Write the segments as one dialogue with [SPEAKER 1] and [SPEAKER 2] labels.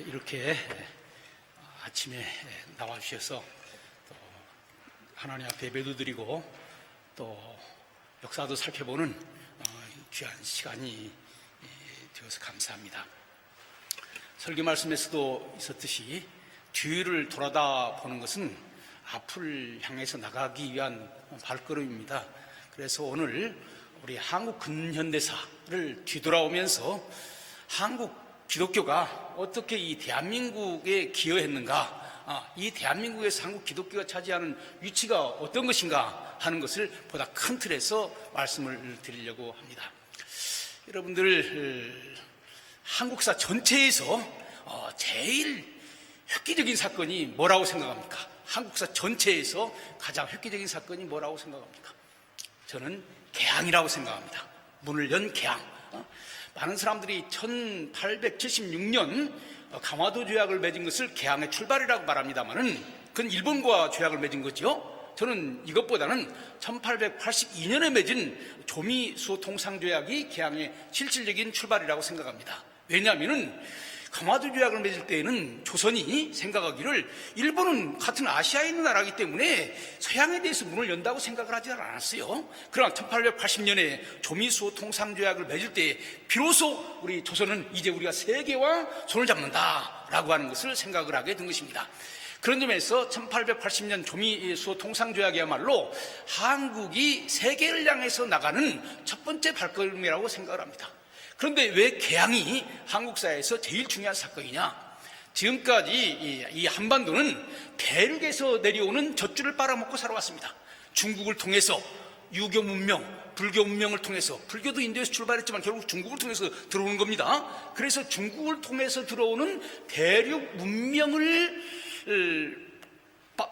[SPEAKER 1] 이렇게 아침에 나와 주셔서 또 하나님 앞에 예배도 드리고 또 역사도 살펴보는 귀한 시간이 되어서 감사합니다. 설교 말씀에서도 있었듯이 뒤를 돌아다 보는 것은 앞을 향해서 나가기 위한 발걸음입니다. 그래서 오늘 우리 한국 근현대사를 뒤돌아오면서 한국 기독교가 어떻게 이 대한민국에 기여했는가, 이 대한민국에서 한국 기독교가 차지하는 위치가 어떤 것인가 하는 것을 보다 큰 틀에서 말씀을 드리려고 합니다. 여러분들, 한국사 전체에서 제일 획기적인 사건이 뭐라고 생각합니까? 한국사 전체에서 가장 획기적인 사건이 뭐라고 생각합니까? 저는 개항이라고 생각합니다. 문을 연 개항. 많은 사람들이 1876년 강화도 조약을 맺은 것을 개항의 출발이라고 말합니다만은 그건 일본과 조약을 맺은 거죠. 저는 이것보다는 1882년에 맺은 조미수호 통상조약이 개항의 실질적인 출발이라고 생각합니다. 왜냐하면은 강화도 조약을 맺을 때에는 조선이 생각하기를 일본은 같은 아시아에 있는 나라이기 때문에 서양에 대해서 문을 연다고 생각을 하지 않았어요. 그러나 1880년에 조미수호 통상조약을 맺을 때 비로소 우리 조선은 이제 우리가 세계와 손을 잡는다라고 하는 것을 생각을 하게 된 것입니다. 그런 점에서 1880년 조미수호 통상조약이야말로 한국이 세계를 향해서 나가는 첫 번째 발걸음이라고 생각을 합니다. 그런데 왜 개항이 한국사에서 제일 중요한 사건이냐? 지금까지 이 한반도는 대륙에서 내려오는 젖줄을 빨아먹고 살아왔습니다. 중국을 통해서 유교 문명, 불교 문명을 통해서, 불교도 인도에서 출발했지만 결국 중국을 통해서 들어오는 겁니다. 그래서 중국을 통해서 들어오는 대륙 문명을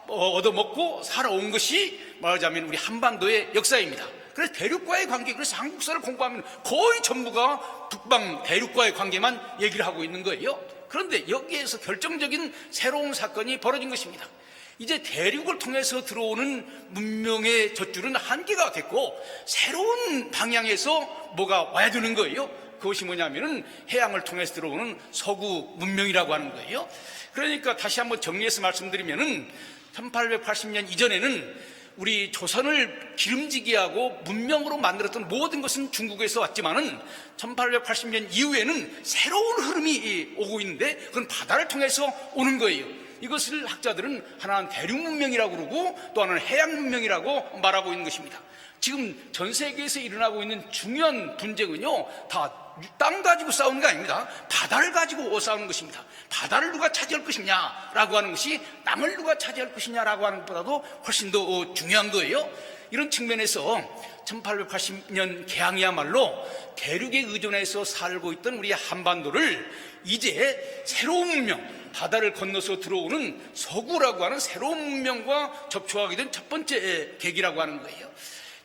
[SPEAKER 1] 얻어먹고 살아온 것이 말하자면 우리 한반도의 역사입니다. 그래서 대륙과의 관계, 그래서 한국사를 공부하면 거의 전부가 북방 대륙과의 관계만 얘기를 하고 있는 거예요. 그런데 여기에서 결정적인 새로운 사건이 벌어진 것입니다. 이제 대륙을 통해서 들어오는 문명의 젖줄은 한계가 됐고 새로운 방향에서 뭐가 와야 되는 거예요. 그것이 뭐냐면은 해양을 통해서 들어오는 서구 문명이라고 하는 거예요. 그러니까 다시 한번 정리해서 말씀드리면은 1880년 이전에는 우리 조선을 기름지게 하고 문명으로 만들었던 모든 것은 중국에서 왔지만은 1880년 이후에는 새로운 흐름이 오고 있는데 그건 바다를 통해서 오는 거예요. 이것을 학자들은 하나는 대륙 문명이라고 그러고 또 하나는 해양 문명이라고 말하고 있는 것입니다. 지금 전 세계에서 일어나고 있는 중요한 분쟁은요, 다 땅 가지고 싸우는 게 아닙니다. 바다를 가지고 싸우는 것입니다. 바다를 누가 차지할 것이냐라고 하는 것이 땅을 누가 차지할 것이냐라고 하는 것보다도 훨씬 더 중요한 거예요. 이런 측면에서 1880년 개항이야말로 대륙에 의존해서 살고 있던 우리 한반도를 이제 새로운 문명, 바다를 건너서 들어오는 서구라고 하는 새로운 문명과 접촉하게 된 첫 번째 계기라고 하는 거예요.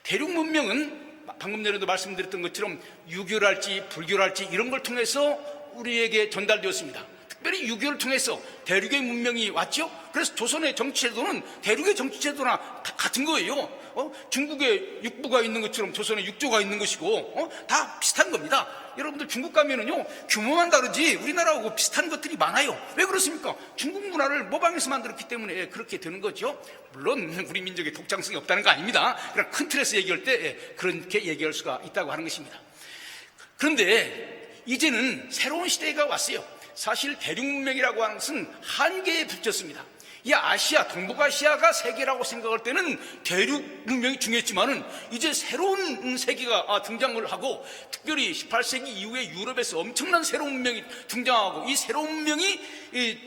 [SPEAKER 1] 대륙 문명은 방금 전에도 말씀드렸던 것처럼 유교랄지 불교랄지 이런 걸 통해서 우리에게 전달되었습니다. 특별히 유교를 통해서 대륙의 문명이 왔죠. 그래서 조선의 정치제도는 대륙의 정치제도나 같은 거예요. 중국에 육부가 있는 것처럼 조선에 육조가 있는 것이고 다 비슷한 겁니다. 여러분들 중국 가면은요 규모만 다르지 우리나라하고 비슷한 것들이 많아요. 왜 그렇습니까? 중국 문화를 모방해서 만들었기 때문에 그렇게 되는 거죠. 물론 우리 민족의 독창성이 없다는 거 아닙니다. 그냥 큰 틀에서 얘기할 때 그렇게 얘기할 수가 있다고 하는 것입니다. 그런데 이제는 새로운 시대가 왔어요. 사실 대륙문명이라고 하는 것은 한계에 붙였습니다. 이 아시아, 동북아시아가 세계라고 생각할 때는 대륙 문명이 중요했지만은 이제 새로운 세계가 등장을 하고 특별히 18세기 이후에 유럽에서 엄청난 새로운 문명이 등장하고 이 새로운 문명이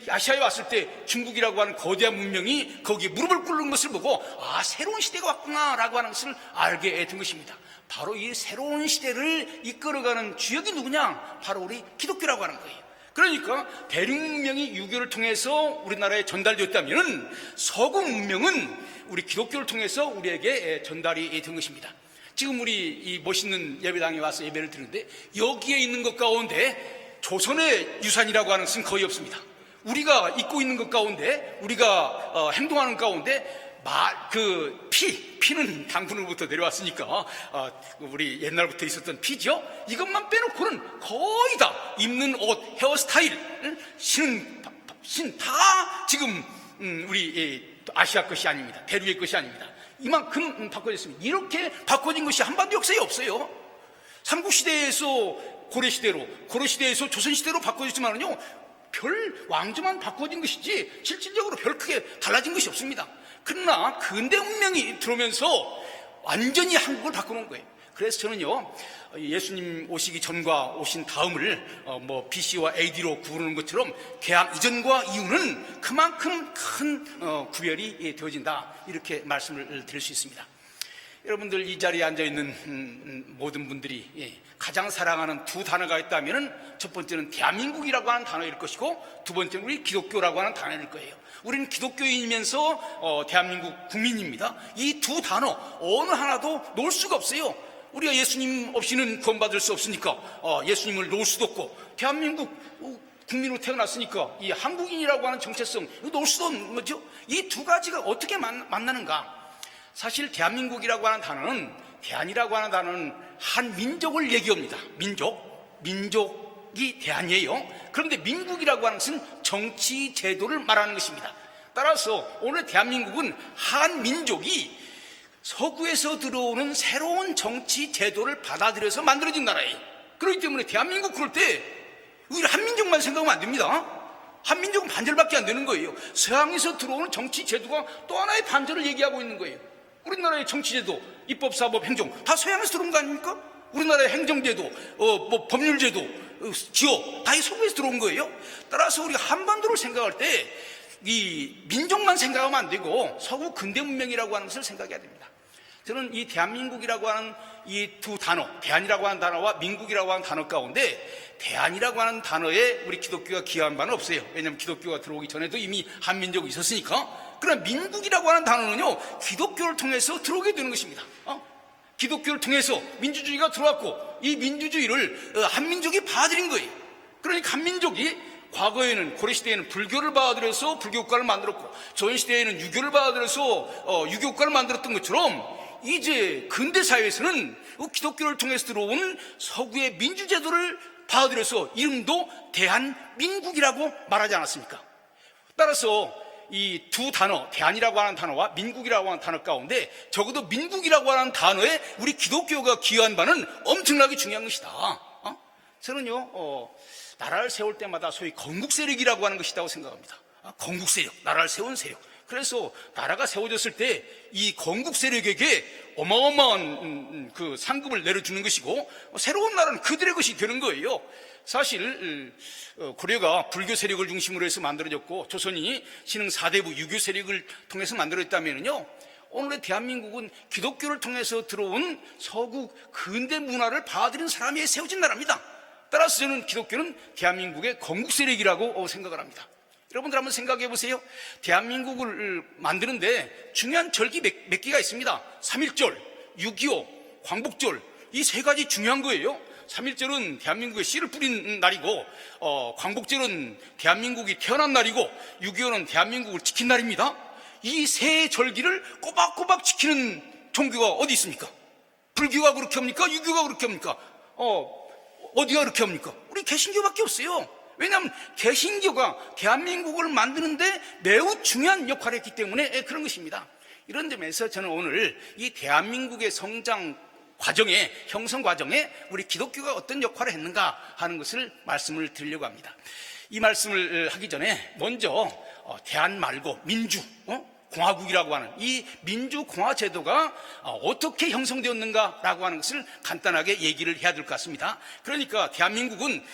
[SPEAKER 1] 아시아에 왔을 때 중국이라고 하는 거대한 문명이 거기에 무릎을 꿇는 것을 보고 새로운 시대가 왔구나라고 하는 것을 알게 된 것입니다. 바로 이 새로운 시대를 이끌어가는 주역이 누구냐? 바로 우리 기독교라고 하는 거예요. 그러니까 대륙 문명이 유교를 통해서 우리나라에 전달되었다면 서구 문명은 우리 기독교를 통해서 우리에게 전달이 된 것입니다. 지금 우리 이 멋있는 예배당에 와서 예배를 드리는데 여기에 있는 것 가운데 조선의 유산이라고 하는 것은 거의 없습니다. 우리가 입고 있는 것 가운데 우리가 행동하는 가운데 피는 당군으로부터 내려왔으니까 우리 옛날부터 있었던 피죠. 이것만 빼놓고는 거의 다 입는 옷, 헤어스타일, 신 다 지금 우리 아시아 것이 아닙니다. 대륙의 것이 아닙니다. 이만큼 바꿔졌습니다. 이렇게 바꿔진 것이 한반도 역사에 없어요. 삼국시대에서 고려시대로, 고려시대에서 조선시대로 바꿔졌지만은요, 별 왕조만 바꿔진 것이지 실질적으로 별 크게 달라진 것이 없습니다. 그러나 근대 문명이 들어오면서 완전히 한국을 바꿔놓은 거예요. 그래서 저는요, 예수님 오시기 전과 오신 다음을 BC와 AD로 구분하는 것처럼 개항 이전과 이후는 그만큼 큰 구별이 되어진다, 이렇게 말씀을 드릴 수 있습니다. 여러분들 이 자리에 앉아있는 모든 분들이 가장 사랑하는 두 단어가 있다면 첫 번째는 대한민국이라고 하는 단어일 것이고, 두 번째는 우리 기독교라고 하는 단어일 거예요. 우리는 기독교인이면서 대한민국 국민입니다. 이 두 단어 어느 하나도 놓을 수가 없어요. 우리가 예수님 없이는 구원받을 수 없으니까 예수님을 놓을 수도 없고, 대한민국 국민으로 태어났으니까 이 한국인이라고 하는 정체성 놓을 수도 없는 거죠. 이 두 가지가 어떻게 만나는가? 사실 대한민국이라고 하는 단어는, 대한이라고 하는 단어는 한 민족을 얘기합니다. 민족이 대한이에요. 그런데 민국이라고 하는 것은 정치 제도를 말하는 것입니다. 따라서 오늘 대한민국은 한 민족이 서구에서 들어오는 새로운 정치 제도를 받아들여서 만들어진 나라예요. 그렇기 때문에 대한민국 그럴 때 우리 한민족만 생각하면 안 됩니다. 한민족은 반절밖에 안 되는 거예요. 서양에서 들어오는 정치 제도가 또 하나의 반절을 얘기하고 있는 거예요. 우리나라의 정치제도, 입법, 사법, 행정 다 서양에서 들어온 거 아닙니까? 우리나라의 행정제도, 법률제도, 지역 다 이 서구에서 들어온 거예요. 따라서 우리가 한반도를 생각할 때 이 민족만 생각하면 안 되고 서구 근대 문명이라고 하는 것을 생각해야 됩니다. 저는 이 대한민국이라고 하는 이 두 단어, 대한이라고 하는 단어와 민국이라고 하는 단어 가운데 대한이라고 하는 단어에 우리 기독교가 기여한 바는 없어요. 왜냐하면 기독교가 들어오기 전에도 이미 한민족이 있었으니까. 그러나 민국이라고 하는 단어는요, 기독교를 통해서 들어오게 되는 것입니다. 기독교를 통해서 민주주의가 들어왔고, 이 민주주의를 한민족이 받아들인 거예요. 그러니까 한민족이 과거에는, 고려시대에는 불교를 받아들여서 불교국가를 만들었고, 조선시대에는 유교를 받아들여서 유교국가를 만들었던 것처럼, 이제 근대사회에서는 기독교를 통해서 들어온 서구의 민주제도를 받아들여서 이름도 대한민국이라고 말하지 않았습니까? 따라서 이 두 단어, 대한이라고 하는 단어와 민국이라고 하는 단어 가운데 적어도 민국이라고 하는 단어에 우리 기독교가 기여한 바는 엄청나게 중요한 것이다. 저는요, 나라를 세울 때마다 소위 건국세력이라고 하는 것이라고 생각합니다. 건국세력, 나라를 세운 세력. 그래서 나라가 세워졌을 때 이 건국세력에게 어마어마한 그 상급을 내려주는 것이고, 새로운 나라는 그들의 것이 되는 거예요. 사실 고려가 불교 세력을 중심으로 해서 만들어졌고, 조선이 신흥 4대부 유교 세력을 통해서 만들어졌다면요, 오늘의 대한민국은 기독교를 통해서 들어온 서구 근대 문화를 받아들인 사람이 세워진 나라입니다. 따라서 저는 기독교는 대한민국의 건국 세력이라고 생각을 합니다. 여러분들 한번 생각해 보세요. 대한민국을 만드는데 중요한 절기 몇 개가 있습니다. 3.1절, 6.25, 광복절, 이 세 가지 중요한 거예요. 3.1절은 대한민국에 씨를 뿌린 날이고, 광복절은 대한민국이 태어난 날이고, 6.25는 대한민국을 지킨 날입니다. 이 세 절기를 꼬박꼬박 지키는 종교가 어디 있습니까? 불교가 그렇게 합니까? 유교가 그렇게 합니까? 어디가 그렇게 합니까? 우리 개신교밖에 없어요. 왜냐하면 개신교가 대한민국을 만드는데 매우 중요한 역할을 했기 때문에 그런 것입니다. 이런 점에서 저는 오늘 이 대한민국의 성장 과정에, 형성 과정에 우리 기독교가 어떤 역할을 했는가 하는 것을 말씀을 드리려고 합니다. 이 말씀을 하기 전에 먼저 대한 말고 민주, 공화국이라고 하는 이 민주공화 제도가 어떻게 형성되었는가라고 하는 것을 간단하게 얘기를 해야 될 것 같습니다. 그러니까 대한민국은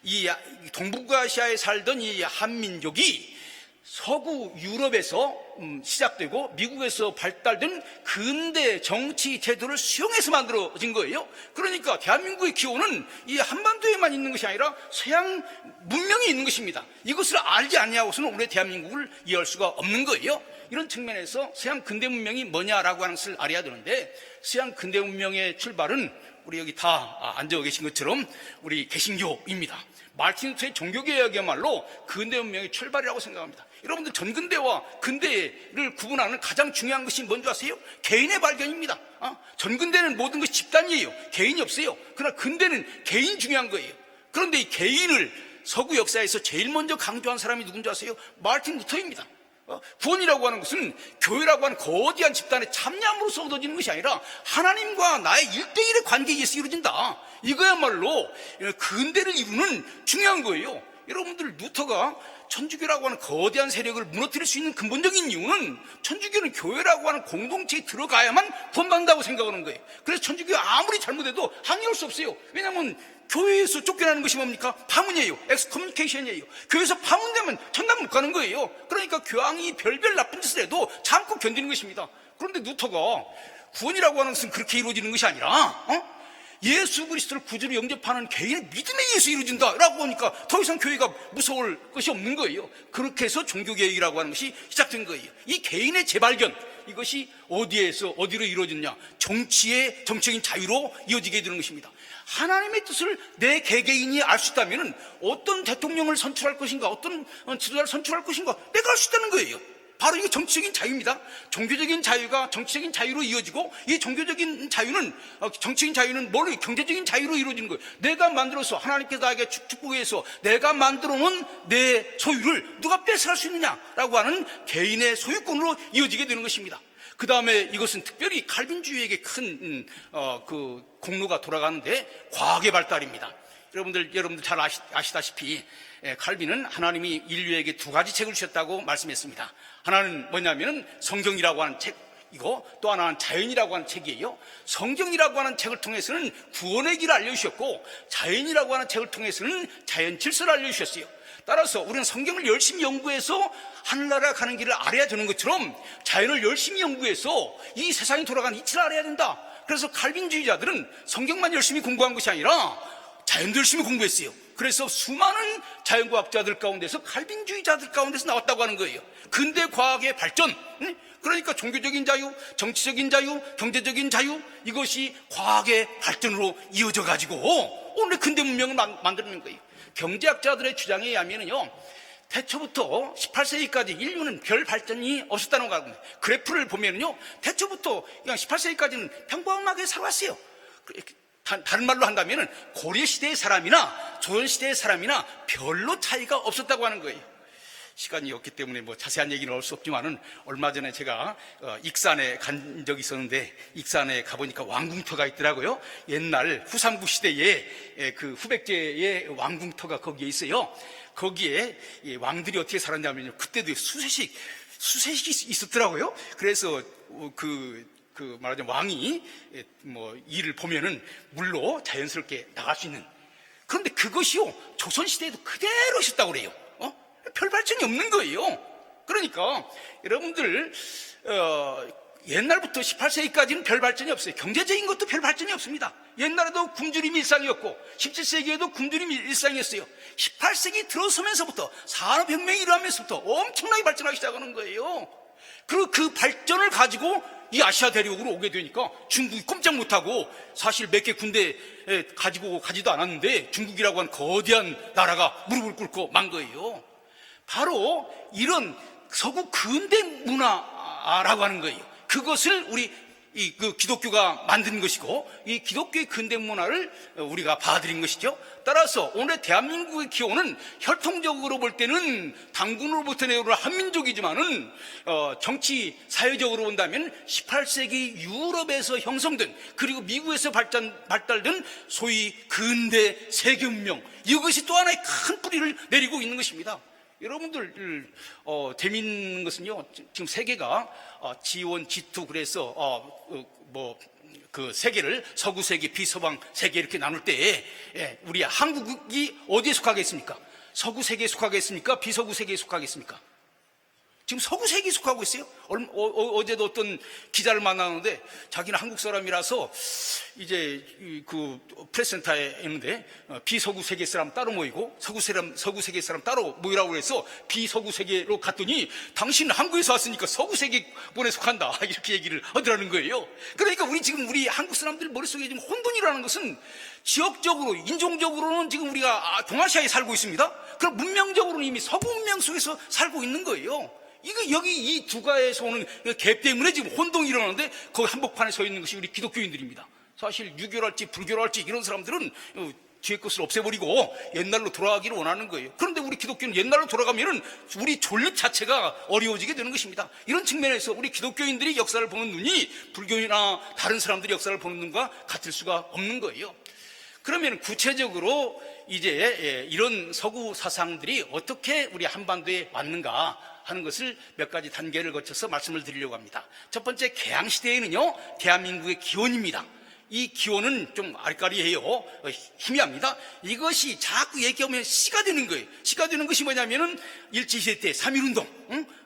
[SPEAKER 1] 이 동북아시아에 살던 이 한민족이 서구 유럽에서 시작되고 미국에서 발달된 근대 정치 제도를 수용해서 만들어진 거예요. 그러니까 대한민국의 기원은 이 한반도에만 있는 것이 아니라 서양 문명이 있는 것입니다. 이것을 알지 않냐고서는 우리 대한민국을 이해할 수가 없는 거예요. 이런 측면에서 서양 근대 문명이 뭐냐라고 하는 것을 알아야 되는데, 서양 근대 문명의 출발은 우리 여기 다 앉아 계신 것처럼 우리 개신교입니다. 마르틴 루터의 종교개혁이야말로 근대 문명의 출발이라고 생각합니다. 여러분들 전근대와 근대를 구분하는 가장 중요한 것이 뭔지 아세요? 개인의 발견입니다. 전근대는 모든 것이 집단이에요. 개인이 없어요. 그러나 근대는 개인 중요한 거예요. 그런데 이 개인을 서구 역사에서 제일 먼저 강조한 사람이 누군지 아세요? 마르틴 루터입니다. 구원이라고 하는 것은 교회라고 하는 거대한 집단의 참여함으로써 얻어지는 것이 아니라 하나님과 나의 1대1의 관계에 의해서 이루어진다. 이거야말로 근대를 이루는 중요한 거예요. 여러분들, 루터가 천주교라고 하는 거대한 세력을 무너뜨릴 수 있는 근본적인 이유는 천주교는 교회라고 하는 공동체에 들어가야만 구원받는다고 생각하는 거예요. 그래서 천주교가 아무리 잘못해도 항의할 수 없어요. 왜냐하면 교회에서 쫓겨나는 것이 뭡니까? 파문이에요. 엑스커뮤니케이션이에요. 교회에서 파문되면 천당 못 가는 거예요. 그러니까 교황이 별별 나쁜 짓을 해도 참고 견디는 것입니다. 그런데 루터가 구원이라고 하는 것은 그렇게 이루어지는 것이 아니라 예수 그리스도를 구주로 영접하는 개인의 믿음에 의해서 이루어진다라고 하니까 더 이상 교회가 무서울 것이 없는 거예요. 그렇게 해서 종교개혁이라고 하는 것이 시작된 거예요. 이 개인의 재발견, 이것이 어디로 이루어졌냐? 정치적인 자유로 이어지게 되는 것입니다. 하나님의 뜻을 내 개개인이 알 수 있다면 어떤 대통령을 선출할 것인가, 어떤 지도자를 선출할 것인가 내가 알 수 있다는 거예요. 바로 이게 정치적인 자유입니다. 종교적인 자유가 정치적인 자유로 이어지고, 이 종교적인 자유는, 정치적인 자유는 뭐로? 경제적인 자유로 이루어지는 거예요. 내가 만들어서, 하나님께서 나에게 축복해서 내가 만들어 놓은 내 소유를 누가 뺏어갈 수 있느냐라고 하는 개인의 소유권으로 이어지게 되는 것입니다. 그 다음에 이것은 특별히 칼빈주의에게 큰 공로가 돌아가는데 과학의 발달입니다. 여러분들 잘 아시다시피 칼빈은 하나님이 인류에게 두 가지 책을 주셨다고 말씀했습니다. 하나는 뭐냐면은 성경이라고 하는 책이고, 또 하나는 자연이라고 하는 책이에요. 성경이라고 하는 책을 통해서는 구원의 길을 알려주셨고, 자연이라고 하는 책을 통해서는 자연 질서를 알려주셨어요. 따라서 우리는 성경을 열심히 연구해서 하늘나라 가는 길을 알아야 되는 것처럼 자연을 열심히 연구해서 이 세상이 돌아가는 이치를 알아야 된다. 그래서 칼빈주의자들은 성경만 열심히 공부한 것이 아니라 자연도 열심히 공부했어요. 그래서 수많은 자연과학자들 가운데서 칼빈주의자들 가운데서 나왔다고 하는 거예요. 근대 과학의 발전, 그러니까 종교적인 자유, 정치적인 자유, 경제적인 자유, 이것이 과학의 발전으로 이어져 가지고 오늘 근대 문명을 만드는 거예요. 경제학자들의 주장에 의하면요, 태초부터 18세기까지 인류는 별 발전이 없었다는 겁니다. 그래프를 보면요, 태초부터 그냥 18세기까지는 평범하게 살아왔어요. 다른 말로 한다면 고려시대의 사람이나 조선시대의 사람이나 별로 차이가 없었다고 하는 거예요. 시간이 없기 때문에 뭐 자세한 얘기는 할 수 없지만은, 얼마 전에 제가 익산에 간 적이 있었는데, 익산에 가보니까 왕궁터가 있더라고요. 옛날 후삼국 시대에 그 후백제의 왕궁터가 거기에 있어요. 거기에 왕들이 어떻게 살았냐면요, 그때도 수세식 있었더라고요. 그래서 말하자면 왕이 일을 보면은 물로 자연스럽게 나갈 수 있는, 그런데 그것이요 조선시대에도 그대로 있었다고 그래요. 별 발전이 없는 거예요. 그러니까 여러분들 옛날부터 18세기까지는 별 발전이 없어요. 경제적인 것도 별 발전이 없습니다. 옛날에도 굶주림이 일상이었고 17세기에도 굶주림이 일상이었어요. 18세기 들어서면서부터 산업혁명이 일어나면서부터 엄청나게 발전하기 시작하는 거예요. 그리고 그 발전을 가지고 이 아시아 대륙으로 오게 되니까 중국이 꼼짝 못하고, 사실 몇 개 군대 가지도 않았는데 중국이라고 하는 거대한 나라가 무릎을 꿇고 만 거예요. 바로 이런 서구 근대 문화라고 하는 거예요. 그것을 그 기독교가 만든 것이고, 이 기독교의 근대 문화를 우리가 받아들인 것이죠. 따라서 오늘 대한민국의 기호는 혈통적으로 볼 때는 당군으로부터 내려오는 한민족이지만은 정치 사회적으로 본다면 18세기 유럽에서 형성된, 그리고 미국에서 발달된 소위 근대 세계 문명, 이것이 또 하나의 큰 뿌리를 내리고 있는 것입니다. 여러분들 재미있는 것은요, 지금 세계가 G1, G2 그래서 그 세계를 서구 세계, 비서방 세계 이렇게 나눌 때에 우리 한국이 어디에 속하겠습니까? 서구 세계에 속하겠습니까? 비서구 세계에 속하겠습니까? 지금 서구 세계에 속하고 있어요. 어제도 어떤 기자를 만나는데 자기는 한국 사람이라서 이제 그 프레스센터에 있는데 비서구 세계 사람 따로 모이고 서구 세계 사람 따로 모이라고 해서 비서구 세계로 갔더니 당신은 한국에서 왔으니까 서구 세계권에 속한다 이렇게 얘기를 하더라는 거예요. 그러니까 우리 한국 사람들 머릿속에 지금 혼돈이라는 것은 지역적으로 인종적으로는 지금 우리가 동아시아에 살고 있습니다. 그럼 문명적으로는 이미 서구 문명 속에서 살고 있는 거예요. 여기 이 두 가에서 오는 갭 때문에 지금 혼동이 일어나는데 거기 한복판에 서 있는 것이 우리 기독교인들입니다. 사실 유교랄지 불교랄지 이런 사람들은 뒤에 것을 없애버리고 옛날로 돌아가기를 원하는 거예요. 그런데 우리 기독교는 옛날로 돌아가면은 우리 존립 자체가 어려워지게 되는 것입니다. 이런 측면에서 우리 기독교인들이 역사를 보는 눈이 불교인이나 다른 사람들이 역사를 보는 눈과 같을 수가 없는 거예요. 그러면 구체적으로 이제 이런 서구 사상들이 어떻게 우리 한반도에 왔는가 하는 것을 몇 가지 단계를 거쳐서 말씀을 드리려고 합니다. 첫 번째, 개항시대에는요 대한민국의 기원입니다. 이 기원은 좀 아리까리해요. 희미합니다. 이것이 자꾸 얘기하면 시가 되는 거예요. 시가 되는 것이 뭐냐면은 일제시대 때 3.1운동,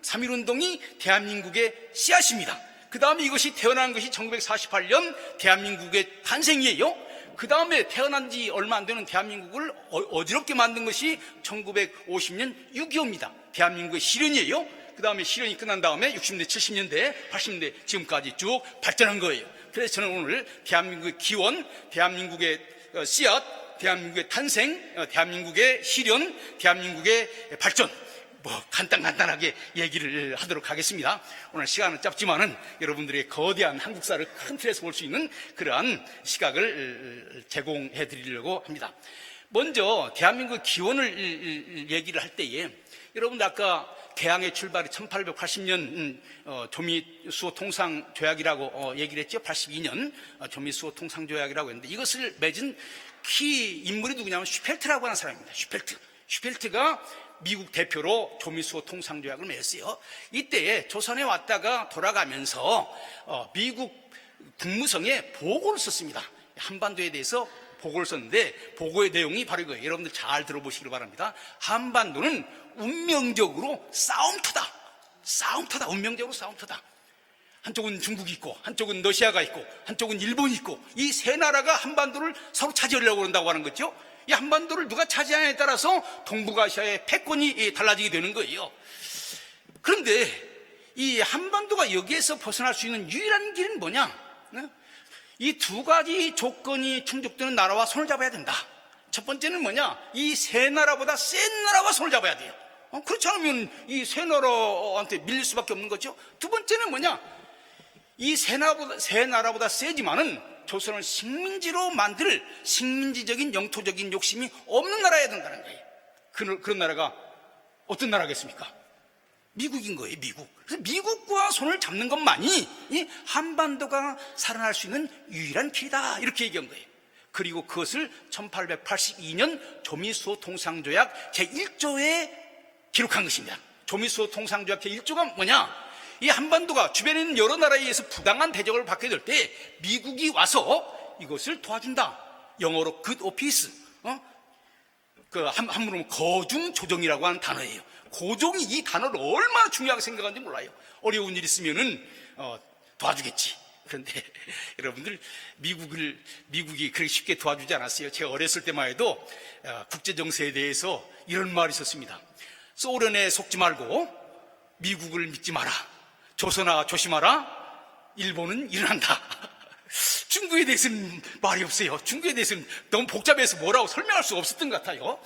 [SPEAKER 1] 3.1운동이 대한민국의 씨앗입니다. 그 다음에 이것이 태어난 것이 1948년 대한민국의 탄생이에요. 그 다음에 태어난 지 얼마 안 되는 대한민국을 어지럽게 만든 것이 1950년 6.25입니다. 대한민국의 실현이에요. 그 다음에 실현이 끝난 다음에 60년대, 70년대, 80년대 지금까지 쭉 발전한 거예요. 그래서 저는 오늘 대한민국의 기원, 대한민국의 씨앗, 대한민국의 탄생, 대한민국의 실현, 대한민국의 발전, 간단하게 얘기를 하도록 하겠습니다. 오늘 시간은 짧지만은 여러분들의 거대한 한국사를 큰 틀에서 볼 수 있는 그러한 시각을 제공해 드리려고 합니다. 먼저 대한민국 기원을 얘기를 할 때에 여러분들 아까 개항의 출발이 1880년 조미수호 통상조약이라고 얘기를 했죠. 82년 조미수호 통상조약이라고 했는데 이것을 맺은 키 인물이 누구냐면 슈펠트라고 하는 사람입니다. 슈펠트가 미국 대표로 조미수호 통상조약을 맺었어요. 이때에 조선에 왔다가 돌아가면서 미국 국무성에 보고를 썼습니다. 한반도에 대해서 보고를 썼는데 보고의 내용이 바로 이거예요. 여러분들 잘 들어보시길 바랍니다. 한반도는 운명적으로 싸움터다. 운명적으로 싸움터다. 한쪽은 중국이 있고 한쪽은 러시아가 있고 한쪽은 일본이 있고 이 세 나라가 한반도를 서로 차지하려고 한다고 하는 거죠. 이 한반도를 누가 차지하냐에 따라서 동북아시아의 패권이 달라지게 되는 거예요. 그런데 이 한반도가 여기에서 벗어날 수 있는 유일한 길은 뭐냐? 이 두 가지 조건이 충족되는 나라와 손을 잡아야 된다. 첫 번째는 뭐냐? 이 세 나라보다 센 나라와 손을 잡아야 돼요. 그렇지 않으면 이 세 나라한테 밀릴 수밖에 없는 거죠. 두 번째는 뭐냐? 이 세 나라보다 세지만은 조선을 식민지로 만들 식민지적인 영토적인 욕심이 없는 나라여야 된다는 거예요. 그런 나라가 어떤 나라겠습니까? 미국인 거예요. 미국. 그래서 미국과 손을 잡는 것만이 이 한반도가 살아날 수 있는 유일한 길이다 이렇게 얘기한 거예요. 그리고 그것을 1882년 조미수호 통상조약 제1조에 기록한 것입니다. 조미수호 통상조약 제1조가 뭐냐? 이 한반도가 주변에 있는 여러 나라에 의해서 부당한 대접을 받게 될 때 미국이 와서 이것을 도와준다. 영어로 good office, 한문으로 거중 조정이라고 하는 단어예요. 고종이 이 단어를 얼마나 중요하게 생각하는지 몰라요. 어려운 일 있으면은 도와주겠지. 그런데 여러분들 미국이 그렇게 쉽게 도와주지 않았어요. 제가 어렸을 때만 해도 국제 정세에 대해서 이런 말이 있었습니다. 소련에 속지 말고 미국을 믿지 마라. 조선아 조심하라. 일본은 일어난다. 중국에 대해서는 말이 없어요. 중국에 대해서는 너무 복잡해서 뭐라고 설명할 수가 없었던 것 같아요.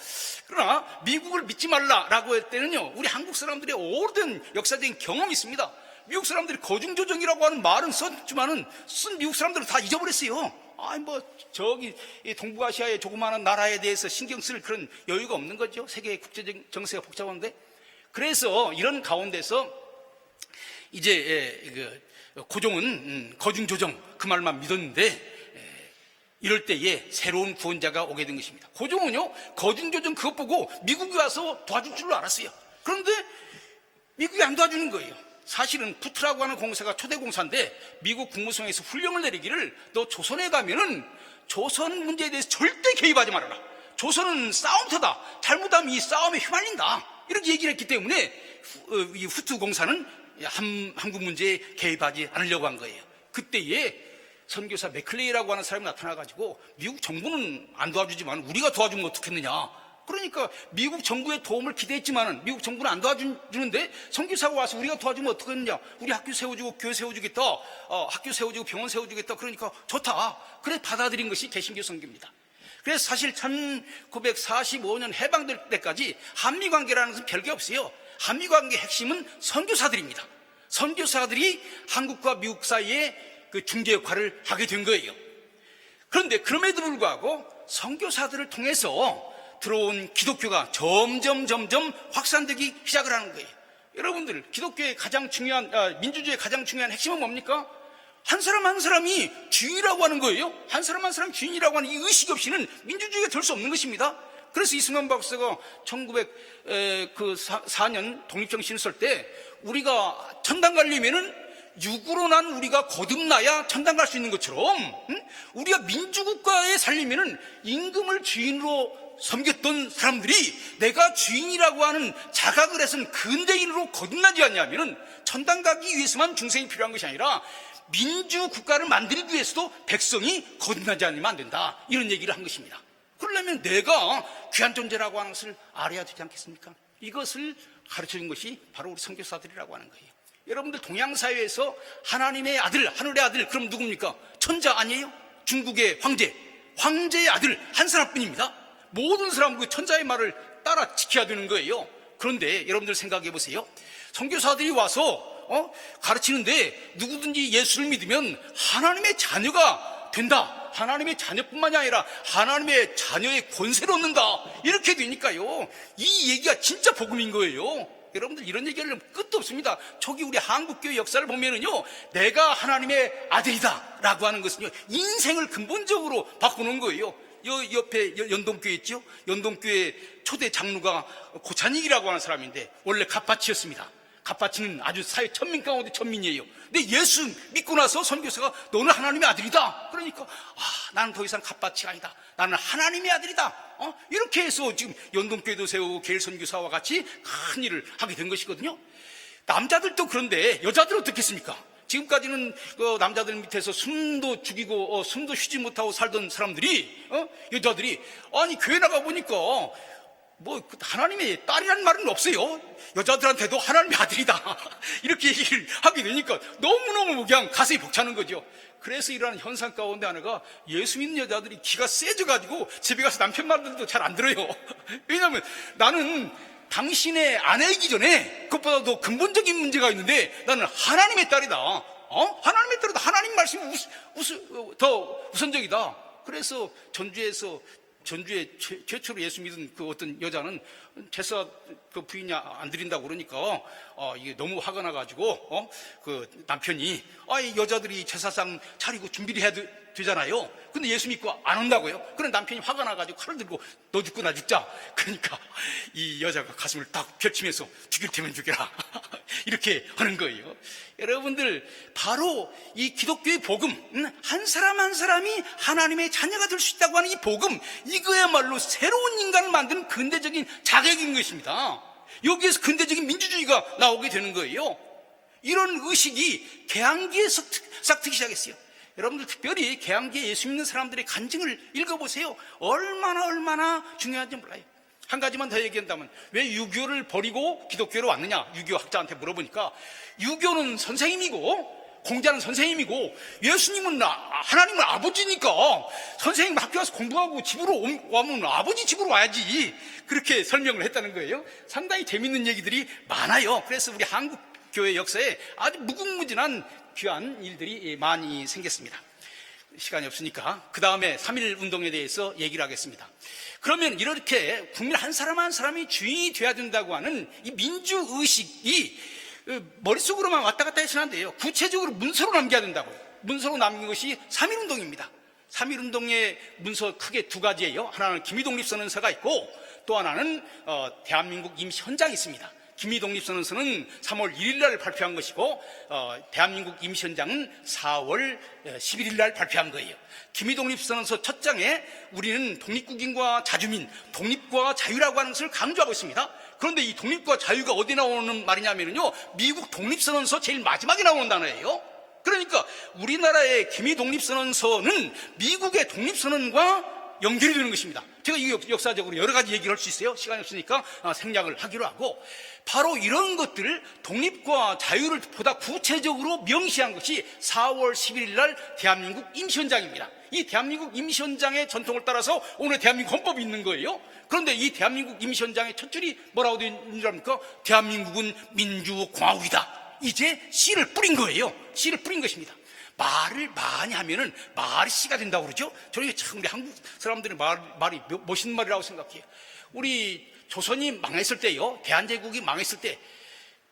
[SPEAKER 1] 그러나 미국을 믿지 말라라고 할 때는요, 우리 한국 사람들의 오랜 역사적인 경험이 있습니다. 미국 사람들이 거중조정이라고 하는 말은 썼지만은 쓴 미국 사람들은 다 잊어버렸어요. 저기 동북아시아의 조그마한 나라에 대해서 신경 쓸 그런 여유가 없는 거죠. 세계 국제적 정세가 복잡한데. 그래서 이런 가운데서 이제 고종은 거중조정 그 말만 믿었는데 이럴 때에 새로운 구원자가 오게 된 것입니다. 고종은요 거중조정 그것 보고 미국이 와서 도와줄 줄 알았어요. 그런데 미국이 안 도와주는 거예요. 사실은 푸트라고 하는 공사가 초대 공사인데 미국 국무성에서 훈령을 내리기를 너 조선에 가면은 조선 문제에 대해서 절대 개입하지 말아라. 조선은 싸움터다. 잘못하면 이 싸움에 휘말린다. 이렇게 얘기를 했기 때문에 이 후투 공사는 한국 문제에 개입하지 않으려고 한 거예요. 그때에 선교사 맥클레이라고 하는 사람이 나타나가지고 미국 정부는 안 도와주지만 우리가 도와주면 어떻겠느냐. 그러니까 미국 정부의 도움을 기대했지만은 미국 정부는 안 도와주는데 선교사가 와서 우리가 도와주면 어떻겠느냐. 우리 학교 세워주고 교회 세워주겠다. 학교 세워주고 병원 세워주겠다. 그러니까 좋다. 그래 받아들인 것이 개신교 선교입니다. 그래서 사실 1945년 해방될 때까지 한미관계라는 것은 별게 없어요. 한미관계 핵심은 선교사들입니다. 선교사들이 한국과 미국 사이에 그 중재 역할을 하게 된 거예요. 그런데 그럼에도 불구하고 선교사들을 통해서 들어온 기독교가 점점 확산되기 시작을 하는 거예요. 여러분들, 기독교의 가장 중요한, 민주주의의 가장 중요한 핵심은 뭡니까? 한 사람 한 사람이 주인이라고 하는 거예요. 한 사람 한 사람 주인이라고 하는 이 의식 없이는 민주주의가 될 수 없는 것입니다. 그래서 이승만 박사가 1904년 독립정신을 쓸 때 우리가 천당 가려면은 육으로 난 우리가 거듭나야 천당 갈 수 있는 것처럼 우리가 민주국가에 살려면은 임금을 주인으로 섬겼던 사람들이 내가 주인이라고 하는 자각을 해서는 근대인으로 거듭나지 않냐면은 천당 가기 위해서만 중생이 필요한 것이 아니라 민주국가를 만들기 위해서도 백성이 거듭나지 않으면 안 된다. 이런 얘기를 한 것입니다. 그러려면 내가 귀한 존재라고 하는 것을 알아야 되지 않겠습니까? 이것을 가르쳐준 것이 바로 우리 선교사들이라고 하는 거예요. 여러분들 동양사회에서 하나님의 아들, 하늘의 아들, 그럼 누굽니까? 천자 아니에요? 중국의 황제의 아들 한 사람뿐입니다. 모든 사람 그 천자의 말을 따라 지켜야 되는 거예요. 그런데 여러분들 생각해 보세요. 선교사들이 와서 가르치는데 누구든지 예수를 믿으면 하나님의 자녀가 된다. 하나님의 자녀뿐만이 아니라 하나님의 자녀의 권세를 얻는다. 이렇게 되니까요. 이 얘기가 진짜 복음인 거예요. 여러분들 이런 얘기를 끝도 없습니다. 저기 우리 한국교회 역사를 보면은요, 내가 하나님의 아들이다 라고 하는 것은요, 인생을 근본적으로 바꾸는 거예요. 옆에 연동교회 있죠? 연동교회 초대 장로가 고찬익이라고 하는 사람인데 원래 갓바치였습니다. 갓바치는 아주 사회 천민 가운데 천민이에요. 근데 예수 믿고 나서 선교사가 너는 하나님의 아들이다. 그러니까 나는 더 이상 갓바치가 아니다. 나는 하나님의 아들이다. 이렇게 해서 지금 연동교회도 세우고 게일 선교사와 같이 큰 일을 하게 된 것이거든요. 남자들도 그런데 여자들은 어떻겠습니까? 지금까지는 남자들 밑에서 숨도 죽이고 숨도 쉬지 못하고 살던 사람들이 여자들이 아니 교회 나가 보니까 뭐 하나님의 딸이라는 말은 없어요. 여자들한테도 하나님의 아들이다 이렇게 얘기를 하게 되니까 너무너무 그냥 가슴이 벅차는 거죠. 그래서 이러한 현상 가운데 하나가 예수 믿는 여자들이 기가 세져가지고 집에 가서 남편 말들도 잘 안 들어요. 왜냐하면 나는 당신의 아내이기 전에 그것보다 더 근본적인 문제가 있는데 나는 하나님의 딸이다. 하나님의 딸이다. 하나님 말씀이 더 우선적이다. 그래서 전주에 최초로 예수 믿은 그 어떤 여자는 제사 그 부인이 안 드린다고 그러니까 이게 너무 화가 나가지고 그 남편이 이 여자들이 제사상 차리고 준비를 해야 되잖아요. 근데 예수 믿고 안 온다고요. 그런 남편이 화가 나가지고 칼을 들고 너 죽고 나 죽자. 그러니까 이 여자가 가슴을 딱 펼치면서 죽일 테면 죽여라 이렇게 하는 거예요. 여러분들 바로 이 기독교의 복음, 한 사람 한 사람이 하나님의 자녀가 될 수 있다고 하는 이 복음, 이거야말로 새로운 인간을 만드는 근대적인 자격인 것입니다. 여기에서 근대적인 민주주의가 나오게 되는 거예요. 이런 의식이 개항기에서 싹 트기 시작했어요. 여러분들 특별히 개항기에 예수 믿는 사람들의 간증을 읽어보세요. 얼마나 중요한지 몰라요. 한 가지만 더 얘기한다면 왜 유교를 버리고 기독교로 왔느냐, 유교 학자한테 물어보니까 유교는 선생님이고 공자는 선생님이고 예수님은 하나님은 아버지니까 선생님 학교 가서 공부하고 집으로 오면 아버지 집으로 와야지, 그렇게 설명을 했다는 거예요. 상당히 재밌는 얘기들이 많아요. 그래서 우리 한국 교회 역사에 아주 무궁무진한 귀한 일들이 많이 생겼습니다. 시간이 없으니까 그 다음에 3.1 운동에 대해서 얘기를 하겠습니다. 그러면 이렇게 국민 한 사람 한 사람이 주인이 돼야 된다고 하는 이 민주의식이 머릿속으로만 왔다 갔다 해서는 안 돼요. 구체적으로 문서로 남겨야 된다고요. 문서로 남긴 것이 3.1 운동입니다. 3.1 운동의 문서 크게 두 가지예요. 하나는 김희독립선언서가 있고 또 하나는 대한민국 임시헌장이 있습니다. 기미독립선언서는 3월 1일 날 발표한 것이고 대한민국 임시헌장은 4월 11일 날 발표한 거예요. 기미독립선언서 첫 장에 우리는 독립국인과 자주민, 독립과 자유라고 하는 것을 강조하고 있습니다. 그런데 이 독립과 자유가 어디 나오는 말이냐면요, 미국 독립선언서 제일 마지막에 나오는 단어예요. 그러니까 우리나라의 기미독립선언서는 미국의 독립선언과 연결이 되는 것입니다. 제가 이 역사적으로 여러 가지 얘기를 할 수 있어요. 시간이 없으니까 생략을 하기로 하고, 바로 이런 것들을 독립과 자유를 보다 구체적으로 명시한 것이 4월 11일 날 대한민국 임시헌장입니다. 이 대한민국 임시헌장의 전통을 따라서 오늘 대한민국 헌법이 있는 거예요. 그런데 이 대한민국 임시헌장의 첫 줄이 뭐라고 되어 있는 줄 압니까? 대한민국은 민주공화국이다. 이제 씨를 뿌린 거예요. 씨를 뿌린 것입니다. 말을 많이 하면은 말이 씨가 된다고 그러죠? 저희 참 우리 한국 사람들의 말이 멋있는 말이라고 생각해요. 우리 조선이 망했을 때요, 대한제국이 망했을 때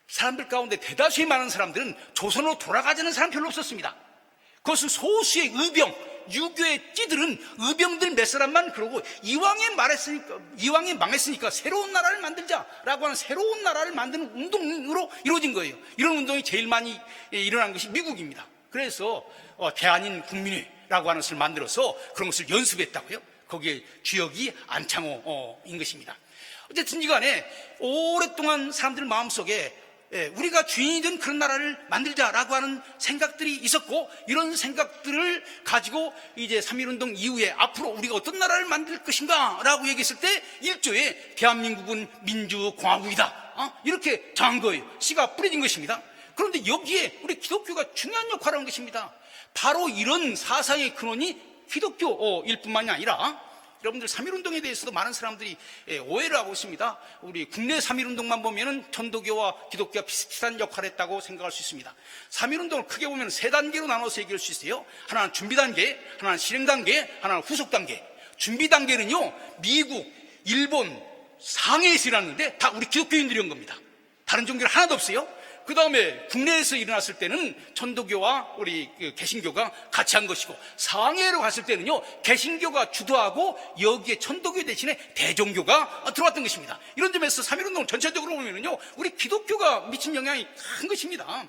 [SPEAKER 1] 사람들 가운데 대다수의 많은 사람들은 조선으로 돌아가자는 사람 별로 없었습니다. 그것은 소수의 의병, 유교의 찌들은 의병들 몇 사람만 그러고, 이왕에 망했으니까 새로운 나라를 만들자라고 하는 새로운 나라를 만드는 운동으로 이루어진 거예요. 이런 운동이 제일 많이 일어난 것이 미국입니다. 그래서 대한인 국민회라고 하는 것을 만들어서 그런 것을 연습했다고요. 거기에 주역이 안창호인 것입니다. 어쨌든 간에 오랫동안 사람들 마음속에 우리가 주인이 된 그런 나라를 만들자라고 하는 생각들이 있었고, 이런 생각들을 가지고 이제 3.1운동 이후에 앞으로 우리가 어떤 나라를 만들 것인가 라고 얘기했을 때 1조에 대한민국은 민주공화국이다, 이렇게 정한 거예요. 씨가 뿌려진 것입니다. 그런데 여기에 우리 기독교가 중요한 역할을 한 것입니다. 바로 이런 사상의 근원이 기독교일 뿐만이 아니라, 여러분들 3.1운동에 대해서도 많은 사람들이 오해를 하고 있습니다. 우리 국내 3.1운동만 보면은 천도교와 기독교가 비슷비슷한 역할을 했다고 생각할 수 있습니다. 3.1운동을 크게 보면 세 단계로 나눠서 얘기할 수 있어요. 하나는 준비 단계, 하나는 실행 단계, 하나는 후속 단계. 준비 단계는요, 미국, 일본, 상해에서 일어났는데 다 우리 기독교인들이 한 겁니다. 다른 종교는 하나도 없어요. 그 다음에 국내에서 일어났을 때는 천도교와 우리 개신교가 같이 한 것이고, 상해로 갔을 때는요, 개신교가 주도하고 여기에 천도교 대신에 대종교가 들어왔던 것입니다. 이런 점에서 3.1운동을 전체적으로 보면은요, 우리 기독교가 미친 영향이 큰 것입니다.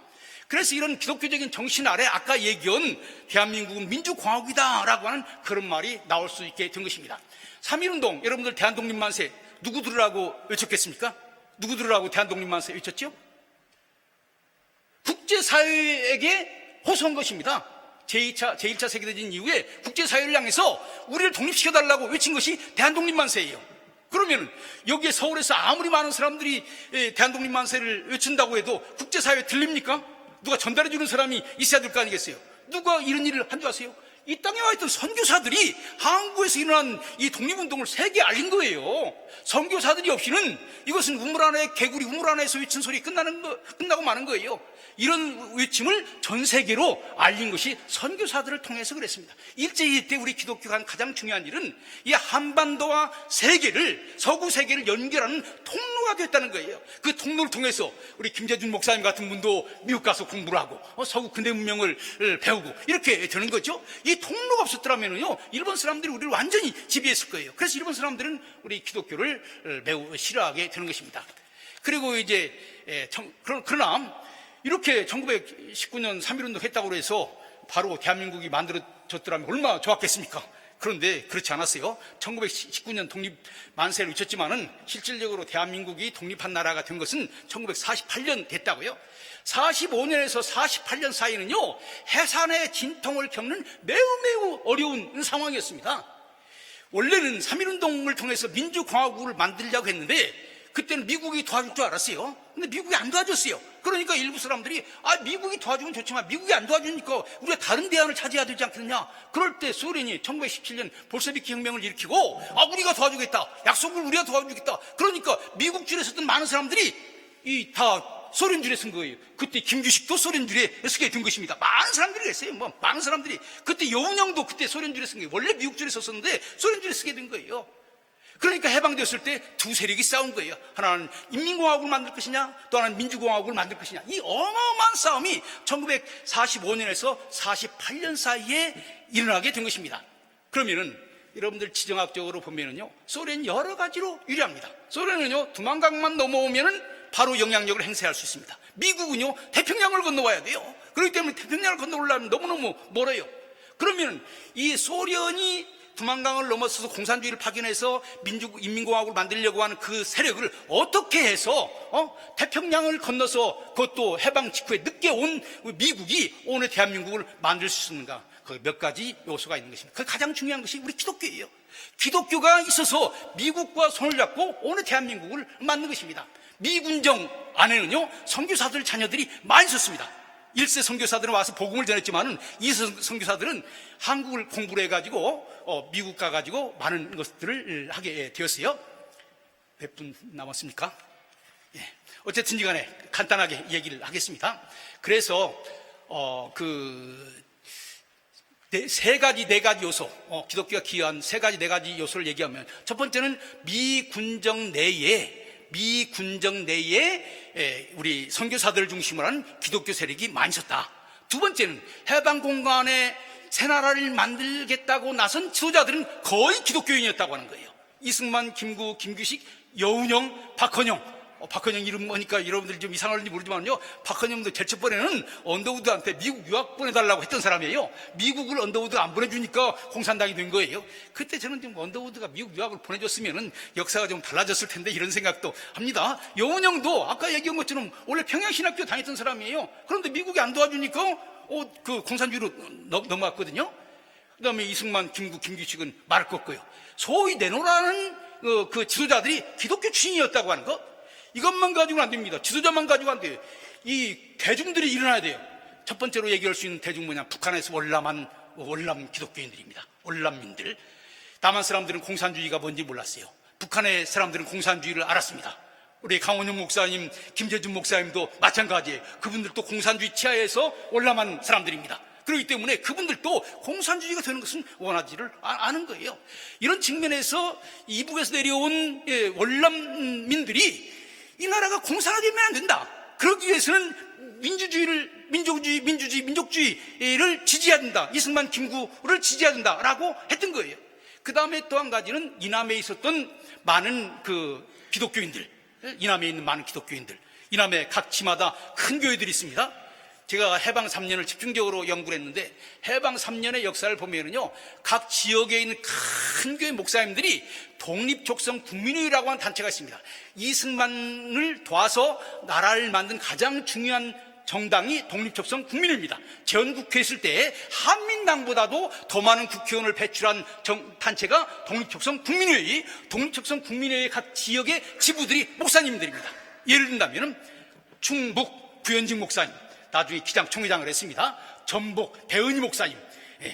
[SPEAKER 1] 그래서 이런 기독교적인 정신 아래 아까 얘기한 대한민국은 민주공화국이다라고 하는 그런 말이 나올 수 있게 된 것입니다. 3.1운동, 여러분들 대한독립만세 누구 들으라고 외쳤겠습니까? 누구 들으라고 대한독립만세 외쳤죠? 국제사회에게 호소한 것입니다. 제1차 세계대전 이후에 국제사회를 향해서 우리를 독립시켜달라고 외친 것이 대한독립만세예요. 그러면 여기에 서울에서 아무리 많은 사람들이 대한독립만세를 외친다고 해도 국제사회에 들립니까? 누가 전달해주는 사람이 있어야 될 거 아니겠어요? 누가 이런 일을 한 줄 아세요? 이 땅에 와 있던 선교사들이 한국에서 일어난 이 독립운동을 세계에 알린 거예요. 선교사들이 없이는 이것은 우물 안에 개구리 우물 안에서 외친 소리 끝나고 마는 거예요. 이런 외침을 전 세계로 알린 것이 선교사들을 통해서 그랬습니다. 일제시대 때 우리 기독교가 한 가장 중요한 일은 이 한반도와 세계를, 서구 세계를 연결하는 통로가 됐다는 거예요. 그 통로를 통해서 우리 김재준 목사님 같은 분도 미국 가서 공부를 하고 서구 근대 문명을 배우고 이렇게 되는 거죠. 이 통로가 없었더라면요, 일본 사람들이 우리를 완전히 지배했을 거예요. 그래서 일본 사람들은 우리 기독교를 매우 싫어하게 되는 것입니다. 그리고 이제 그러나 이렇게 1919년 3.1운동 했다고 해서 바로 대한민국이 만들어졌더라면 얼마나 좋았겠습니까? 그런데 그렇지 않았어요. 1919년 독립 만세를 외쳤지만은 실질적으로 대한민국이 독립한 나라가 된 것은 1948년 됐다고요. 45년에서 48년 사이는요, 해산의 진통을 겪는 매우 어려운 상황이었습니다. 원래는 3.1운동을 통해서 민주공화국을 만들려고 했는데 그때는 미국이 도와줄 줄 알았어요. 근데 미국이 안 도와줬어요. 그러니까 일부 사람들이 미국이 도와주면 좋지만 미국이 안 도와주니까 우리가 다른 대안을 찾아야 되지 않겠느냐. 그럴 때 소련이 1917년 볼셰비키 혁명을 일으키고 우리가 도와주겠다, 약속을 우리가 도와주겠다. 그러니까 미국 줄에 섰던 많은 사람들이 다 소련 줄에 쓴 거예요. 그때 김규식도 소련 줄에 서게 된 것입니다. 많은 사람들이 그랬어요. 많은 사람들이. 그때 여운형도 그때 소련 줄에 쓴 거예요. 원래 미국 줄에 섰었는데 소련 줄에 쓰게 된 거예요. 그러니까 해방되었을 때 두 세력이 싸운 거예요. 하나는 인민공화국을 만들 것이냐, 또 하나는 민주공화국을 만들 것이냐. 이 어마어마한 싸움이 1945년에서 48년 사이에 일어나게 된 것입니다. 그러면은 여러분들 지정학적으로 보면은요, 소련이 여러 가지로 유리합니다. 소련은요, 두만강만 넘어오면은 바로 영향력을 행사할 수 있습니다. 미국은요, 태평양을 건너와야 돼요. 그렇기 때문에 태평양을 건너오려면 너무너무 멀어요. 그러면 이 소련이 두만강을 넘어서서 공산주의를 파견해서 인민공화국을 만들려고 하는 그 세력을 어떻게 해서 태평양을 건너서 그것도 해방 직후에 늦게 온 미국이 오늘 대한민국을 만들 수 있는가? 그 몇 가지 요소가 있는 것입니다. 그 가장 중요한 것이 우리 기독교예요. 기독교가 있어서 미국과 손을 잡고 오늘 대한민국을 만든 것입니다. 미군정 안에는요, 선교사들 자녀들이 많이 있었습니다. 1세 선교사들은 와서 복음을 전했지만은 2세 선교사들은 한국을 공부를 해가지고 미국 가가지고 많은 것들을 하게 되었어요. 몇 분 남았습니까? 예. 어쨌든지 간에 간단하게 얘기를 하겠습니다. 그래서 네 가지 요소, 기독교가 기여한 네 가지 요소를 얘기하면, 첫 번째는 미군정 내에 우리 선교사들을 중심으로 한 기독교 세력이 많이 있었다. 두 번째는 해방 공간에 새 나라를 만들겠다고 나선 지도자들은 거의 기독교인이었다고 하는 거예요. 이승만, 김구, 김규식, 여운형, 박헌영. 박헌영 이름 보니까 여러분들이 좀 이상할지 모르지만요, 박헌영도 제일 첫번에는 언더우드한테 미국 유학 보내달라고 했던 사람이에요. 미국을 언더우드가 안 보내주니까 공산당이 된 거예요. 그때 저는 좀 언더우드가 미국 유학을 보내줬으면 역사가 좀 달라졌을 텐데 이런 생각도 합니다. 여운형도 아까 얘기한 것처럼 원래 평양신학교 다녔던 사람이에요. 그런데 미국이 안 도와주니까 그 공산주의로 넘어갔거든요. 그 다음에 이승만, 김구, 김규식은 말을 껐고요. 소위 내노라는 그 지도자들이 기독교 출신이었다고 하는 것, 이것만 가지고는 안 됩니다. 지도자만 가지고 안 돼요. 이 대중들이 일어나야 돼요. 첫 번째로 얘기할 수 있는 대중 뭐냐, 북한에서 월남 기독교인들입니다. 월남민들. 남한 사람들은 공산주의가 뭔지 몰랐어요. 북한의 사람들은 공산주의를 알았습니다. 우리 강원영 목사님, 김재준 목사님도 마찬가지예요. 그분들도 공산주의 치하에서 월남한 사람들입니다. 그렇기 때문에 그분들도 공산주의가 되는 것은 원하지를 않은 거예요. 이런 측면에서 이북에서 내려온 월남민들이 이 나라가 공산화되면 안 된다. 그러기 위해서는 민족주의를 지지해야 된다. 이승만, 김구를 지지해야 된다라고 했던 거예요. 그 다음에 또 한 가지는 이남에 있었던 많은 기독교인들, 이남에 있는 많은 기독교인들, 이남에 각 지마다 큰 교회들이 있습니다. 제가 해방 3년을 집중적으로 연구를 했는데, 해방 3년의 역사를 보면은요, 각 지역에 있는 큰 교회 목사님들이 독립족성 국민회의라고 하는 단체가 있습니다. 이승만을 도와서 나라를 만든 가장 중요한 정당이 독립족성 국민회의입니다. 전국회 있을 때 한민당보다도 더 많은 국회의원을 배출한 단체가 독립족성 국민회의. 독립족성 국민회의 각 지역의 지부들이 목사님들입니다. 예를 든다면 충북 구현직 목사님, 나중에 기장 총회장을 했습니다. 전북 배은희 목사님,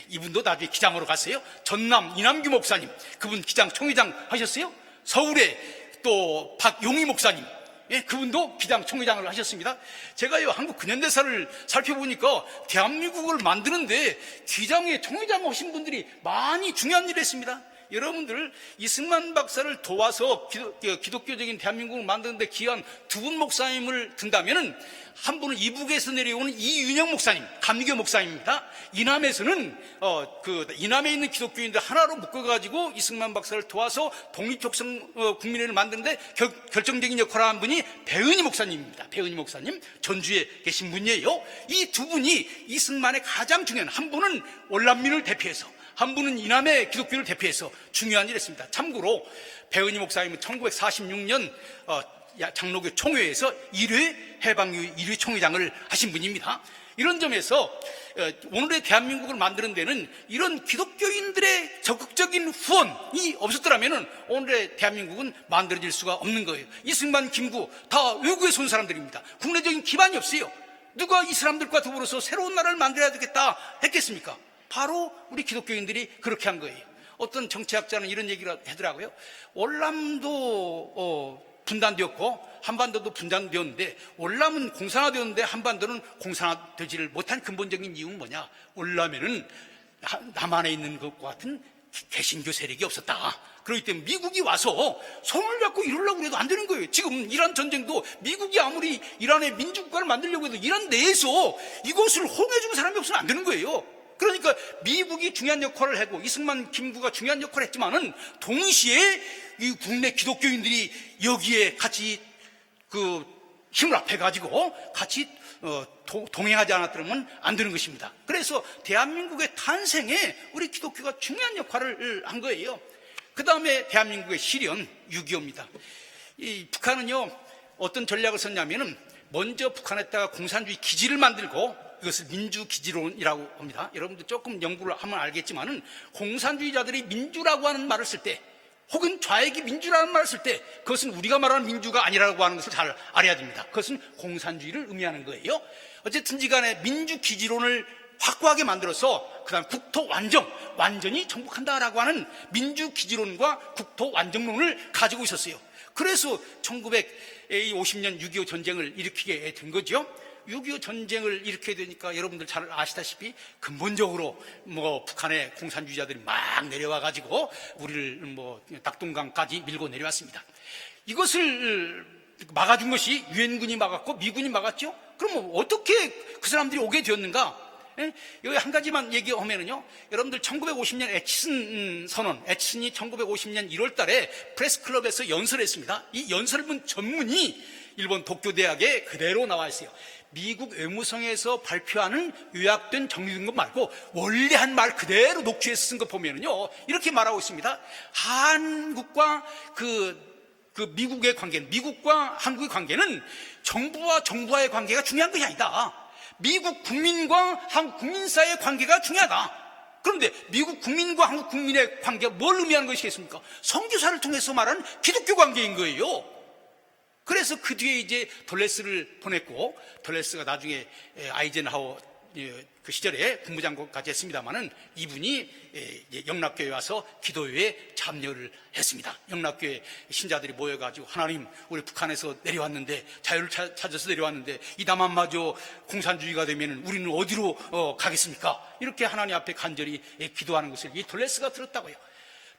[SPEAKER 1] 이분도 나중에 기장으로 갔어요. 전남 이남규 목사님, 그분 기장 총회장 하셨어요. 서울에 또 박용희 목사님, 그분도 기장 총회장을 하셨습니다. 제가요, 한국 근현대사를 살펴보니까 대한민국을 만드는데 기장에 총회장 하신 분들이 많이 중요한 일을 했습니다. 여러분들, 이승만 박사를 도와서 기독교적인 대한민국을 만드는데 기여한 두 분 목사님을 든다면은, 한 분은 이북에서 내려오는 이윤영 목사님, 감리교 목사님입니다. 이남에서는 이남에 있는 기독교인들 하나로 묶어가지고 이승만 박사를 도와서 독립족성 국민회를 만드는데 결정적인 역할을 한 분이 배은희 목사님입니다. 배은희 목사님, 전주에 계신 분이에요. 이 두 분이 이승만의 가장 중요한, 한 분은 월남민을 대표해서, 한 분은 이남의 기독교를 대표해서 중요한 일을 했습니다. 참고로 배은희 목사님은 1946년 장로교 총회에서 1회 해방유 1회 총회장을 하신 분입니다. 이런 점에서 오늘의 대한민국을 만드는 데는 이런 기독교인들의 적극적인 후원이 없었더라면 오늘의 대한민국은 만들어질 수가 없는 거예요. 이승만, 김구 다 외국에서 온 사람들입니다. 국내적인 기반이 없어요. 누가 이 사람들과 더불어서 새로운 나라를 만들어야 되겠다 했겠습니까? 바로 우리 기독교인들이 그렇게 한 거예요. 어떤 정치학자는 이런 얘기를 하더라고요. 월남도 분단되었고 한반도도 분단되었는데, 월남은 공산화되었는데 한반도는 공산화되지를 못한 근본적인 이유는 뭐냐? 월남에는 남한에 있는 것과 같은 개신교 세력이 없었다. 그렇기 때문에 미국이 와서 손을 잡고 이러려고 해도 안 되는 거예요. 지금 이란 전쟁도 미국이 아무리 이란의 민주국가를 만들려고 해도 이란 내에서 이것을 호응해주는 사람이 없으면 안 되는 거예요. 그러니까 미국이 중요한 역할을 하고 이승만, 김구가 중요한 역할을 했지만은 동시에 이 국내 기독교인들이 여기에 같이 힘을 합해가지고 같이 동행하지 않았더면 안 되는 것입니다. 그래서 대한민국의 탄생에 우리 기독교가 중요한 역할을 한 거예요. 그 다음에 대한민국의 시련 6.25입니다. 이 북한은요, 어떤 전략을 썼냐면은 먼저 북한에다가 공산주의 기지를 만들고 이것을 민주기지론이라고 합니다. 여러분들 조금 연구를 하면 알겠지만은 공산주의자들이 민주라고 하는 말을 쓸 때, 혹은 좌익이 민주라는 말을 쓸 때 그것은 우리가 말하는 민주가 아니라고 하는 것을 잘 알아야 됩니다. 그것은 공산주의를 의미하는 거예요. 어쨌든지 간에 민주기지론을 확고하게 만들어서 그 다음 국토 완전히 정복한다라고 하는 민주기지론과 국토 완정론을 가지고 있었어요. 그래서 1950년 6.25 전쟁을 일으키게 된 거죠. 6.25 전쟁을 일으키게 되니까 여러분들 잘 아시다시피 근본적으로 북한의 공산주의자들이 막 내려와 가지고 우리를 낙동강까지 밀고 내려왔습니다. 이것을 막아준 것이 유엔군이 막았고 미군이 막았죠. 그럼 어떻게 그 사람들이 오게 되었는가? 여기 한 가지만 얘기하면은요, 여러분들 1950년 애치슨 선언, 애치슨이 1950년 1월 달에 프레스클럽에서 연설했습니다. 이 연설문 전문이 일본 도쿄대학에 그대로 나와 있어요. 미국 외무성에서 발표하는 요약된 정리된 것 말고 원래 한 말 그대로 녹취해서 쓴 거 보면은요, 이렇게 말하고 있습니다. 한국과 미국의 관계는, 미국과 한국의 관계는 정부와 정부와의 관계가 중요한 것이 아니다. 미국 국민과 한국 국민 사이의 관계가 중요하다. 그런데 미국 국민과 한국 국민의 관계가 뭘 의미하는 것이겠습니까? 선교사를 통해서 말하는 기독교 관계인 거예요. 그래서 그 뒤에 이제 돌레스를 보냈고, 돌레스가 나중에 아이젠하워 그 시절에 국무장관까지 했습니다마는 이분이 영락교회에 와서 기도회에 참여를 했습니다. 영락교회 신자들이 모여가지고, 하나님, 우리 북한에서 내려왔는데, 자유를 찾아서 내려왔는데 이 남한마저 공산주의가 되면 우리는 어디로 가겠습니까? 이렇게 하나님 앞에 간절히 기도하는 것을 이 돌레스가 들었다고요.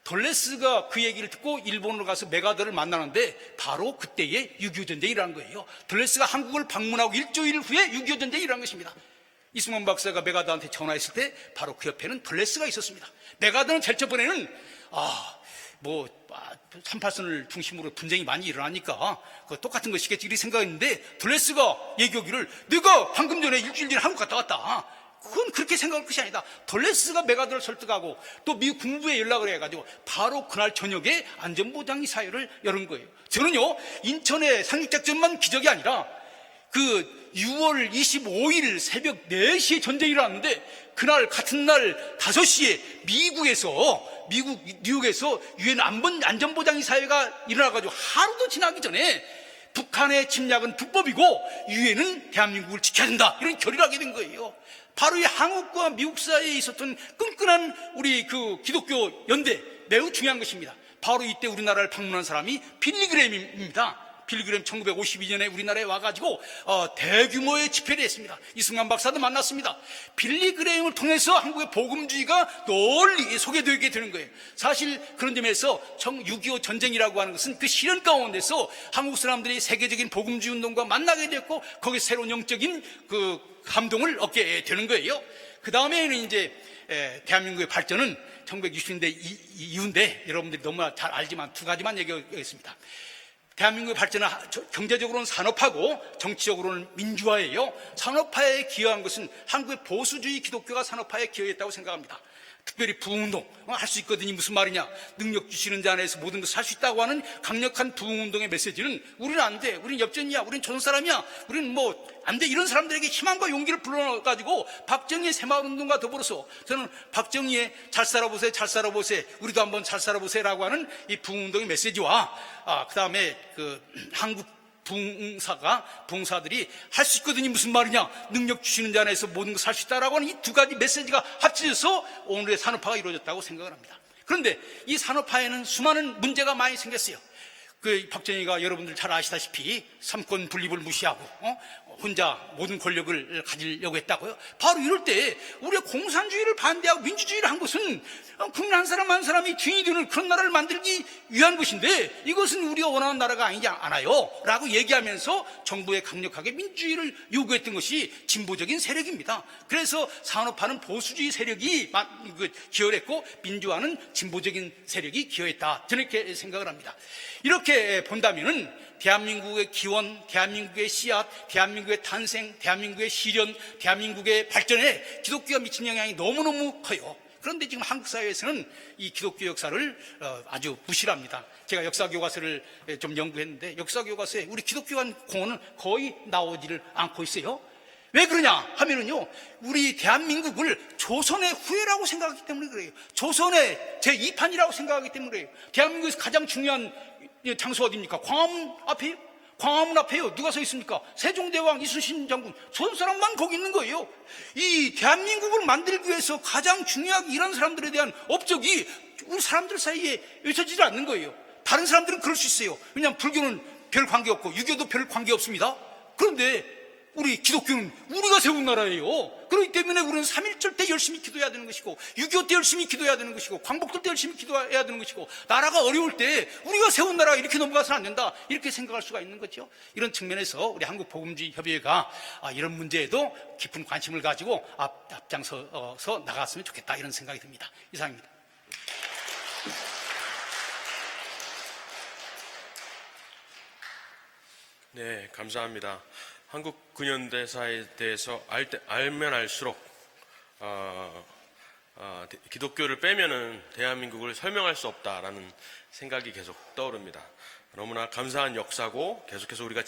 [SPEAKER 1] 돌레스가 그 얘기를 듣고 일본으로 가서 메가더를 만나는데 바로 그때의 6.25 전쟁이 일어난 거예요. 돌레스가 한국을 방문하고 일주일 후에 6.25 전쟁이 일어난 것입니다. 이승만 박사가 메가더한테 전화했을 때 바로 그 옆에는 돌레스가 있었습니다. 메가더는 제일 첫번에는 38선을 중심으로 분쟁이 많이 일어나니까 똑같은 것이겠지 이렇게 생각했는데, 돌레스가 얘기하기를 내가 방금 전에 일주일 전에 한국 갔다 왔다. 그건 그렇게 생각할 것이 아니다. 돌레스가 메가더를 설득하고 또 미국 국무부에 연락을 해가지고 바로 그날 저녁에 안전보장이 사회를 열은 거예요. 저는요, 인천의 상륙작전만 기적이 아니라 그 6월 25일 새벽 4시에 전쟁이 일어났는데, 그날 같은 날 5시에 미국 뉴욕에서 유엔 안전보장이 사회가 일어나가지고 하루도 지나기 전에 북한의 침략은 불법이고 유엔은 대한민국을 지켜야 된다, 이런 결의를 하게 된 거예요. 바로 이 한국과 미국 사이에 있었던 끈끈한 우리 그 기독교 연대, 매우 중요한 것입니다. 바로 이때 우리나라를 방문한 사람이 빌리 그레임입니다. 빌리 그레임 1952년에 우리나라에 와가지고 대규모의 집회를 했습니다. 이승만 박사도 만났습니다. 빌리 그레임을 통해서 한국의 복음주의가 널리 소개되게 되는 거예요. 사실 그런 점에서 6.25 전쟁이라고 하는 것은 그 시련 가운데서 한국 사람들이 세계적인 복음주의 운동과 만나게 됐고, 거기서 새로운 영적인 그 감동을 얻게 되는 거예요. 그 다음에는 이제 대한민국의 발전은 1960년대 이후인데, 여러분들이 너무나 잘 알지만 두 가지만 얘기하겠습니다. 대한민국의 발전은 경제적으로는 산업화고 정치적으로는 민주화예요. 산업화에 기여한 것은 한국의 보수주의 기독교가 산업화에 기여했다고 생각합니다. 특별히 부흥운동 할 수 있거든요. 무슨 말이냐, 능력 주시는 자 안에서 모든 것을 할 수 있다고 하는 강력한 부흥운동의 메시지는 우리는 안 돼, 우리는 엽전이야, 우리는 조선 사람이야, 우리는 안 돼, 이런 사람들에게 희망과 용기를 불러넣어가지고 박정희의 새마을운동과 더불어서 저는 박정희의 잘 살아보세, 잘 살아보세, 우리도 한번 잘 살아보세라고 하는 이 부흥운동의 메시지와 그 다음에 그 한국 부흥사들이 할 수 있거든요. 무슨 말이냐, 능력 주시는 자 안에서 모든 것을 할 수 있다라고 하는 이 두 가지 메시지가 합쳐져서 오늘의 산업화가 이루어졌다고 생각을 합니다. 그런데 이 산업화에는 수많은 문제가 많이 생겼어요. 그 박정희가 여러분들 잘 아시다시피 삼권 분립을 무시하고 혼자 모든 권력을 가지려고 했다고요. 바로 이럴 때 우리가 공산주의를 반대하고 민주주의를 한 것은 국민 한 사람 한 사람이 주인이 되는 그런 나라를 만들기 위한 것인데, 이것은 우리가 원하는 나라가 아니지 않아요 라고 얘기하면서 정부에 강력하게 민주주의를 요구했던 것이 진보적인 세력입니다. 그래서 산업화는 보수주의 세력이 기여했고 민주화는 진보적인 세력이 기여했다, 저는 이렇게 생각을 합니다. 이렇게 본다면은 대한민국의 기원, 대한민국의 씨앗, 대한민국의 탄생, 대한민국의 실현, 대한민국의 발전에 기독교가 미친 영향이 너무너무 커요. 그런데 지금 한국 사회에서는 이 기독교 역사를 아주 무시합니다. 제가 역사교과서를 좀 연구했는데 역사교과서에 우리 기독교가 공헌은 거의 나오지를 않고 있어요. 왜 그러냐 하면은요, 우리 대한민국을 조선의 후예라고 생각하기 때문에 그래요. 조선의 제2판이라고 생각하기 때문에 그래요. 대한민국에서 가장 중요한 장소가 어디입니까? 광화문 앞에요. 광화문 앞에요. 누가 서 있습니까? 세종대왕, 이순신 장군, 조선 사람만 거기 있는 거예요. 이 대한민국을 만들기 위해서 가장 중요하게 일하는 사람들에 대한 업적이 우리 사람들 사이에 외쳐지지 않는 거예요. 다른 사람들은 그럴 수 있어요. 왜냐하면 불교는 별 관계 없고 유교도 별 관계 없습니다. 그런데 우리 기독교는 우리가 세운 나라예요. 그렇기 때문에 우리는 3.1절 때 열심히 기도해야 되는 것이고 6.25 때 열심히 기도해야 되는 것이고 광복절 때 열심히 기도해야 되는 것이고, 나라가 어려울 때 우리가 세운 나라가 이렇게 넘어가서는 안 된다, 이렇게 생각할 수가 있는 거죠. 이런 측면에서 우리 한국복음주의협의회가 이런 문제에도 깊은 관심을 가지고 앞장서서 나갔으면 좋겠다, 이런 생각이 듭니다. 이상입니다.
[SPEAKER 2] 네, 감사합니다. 한국 근현대사에 대해서 알면 알수록 기독교를 빼면은 대한민국을 설명할 수 없다라는 생각이 계속 떠오릅니다. 너무나 감사한 역사고 계속해서 우리가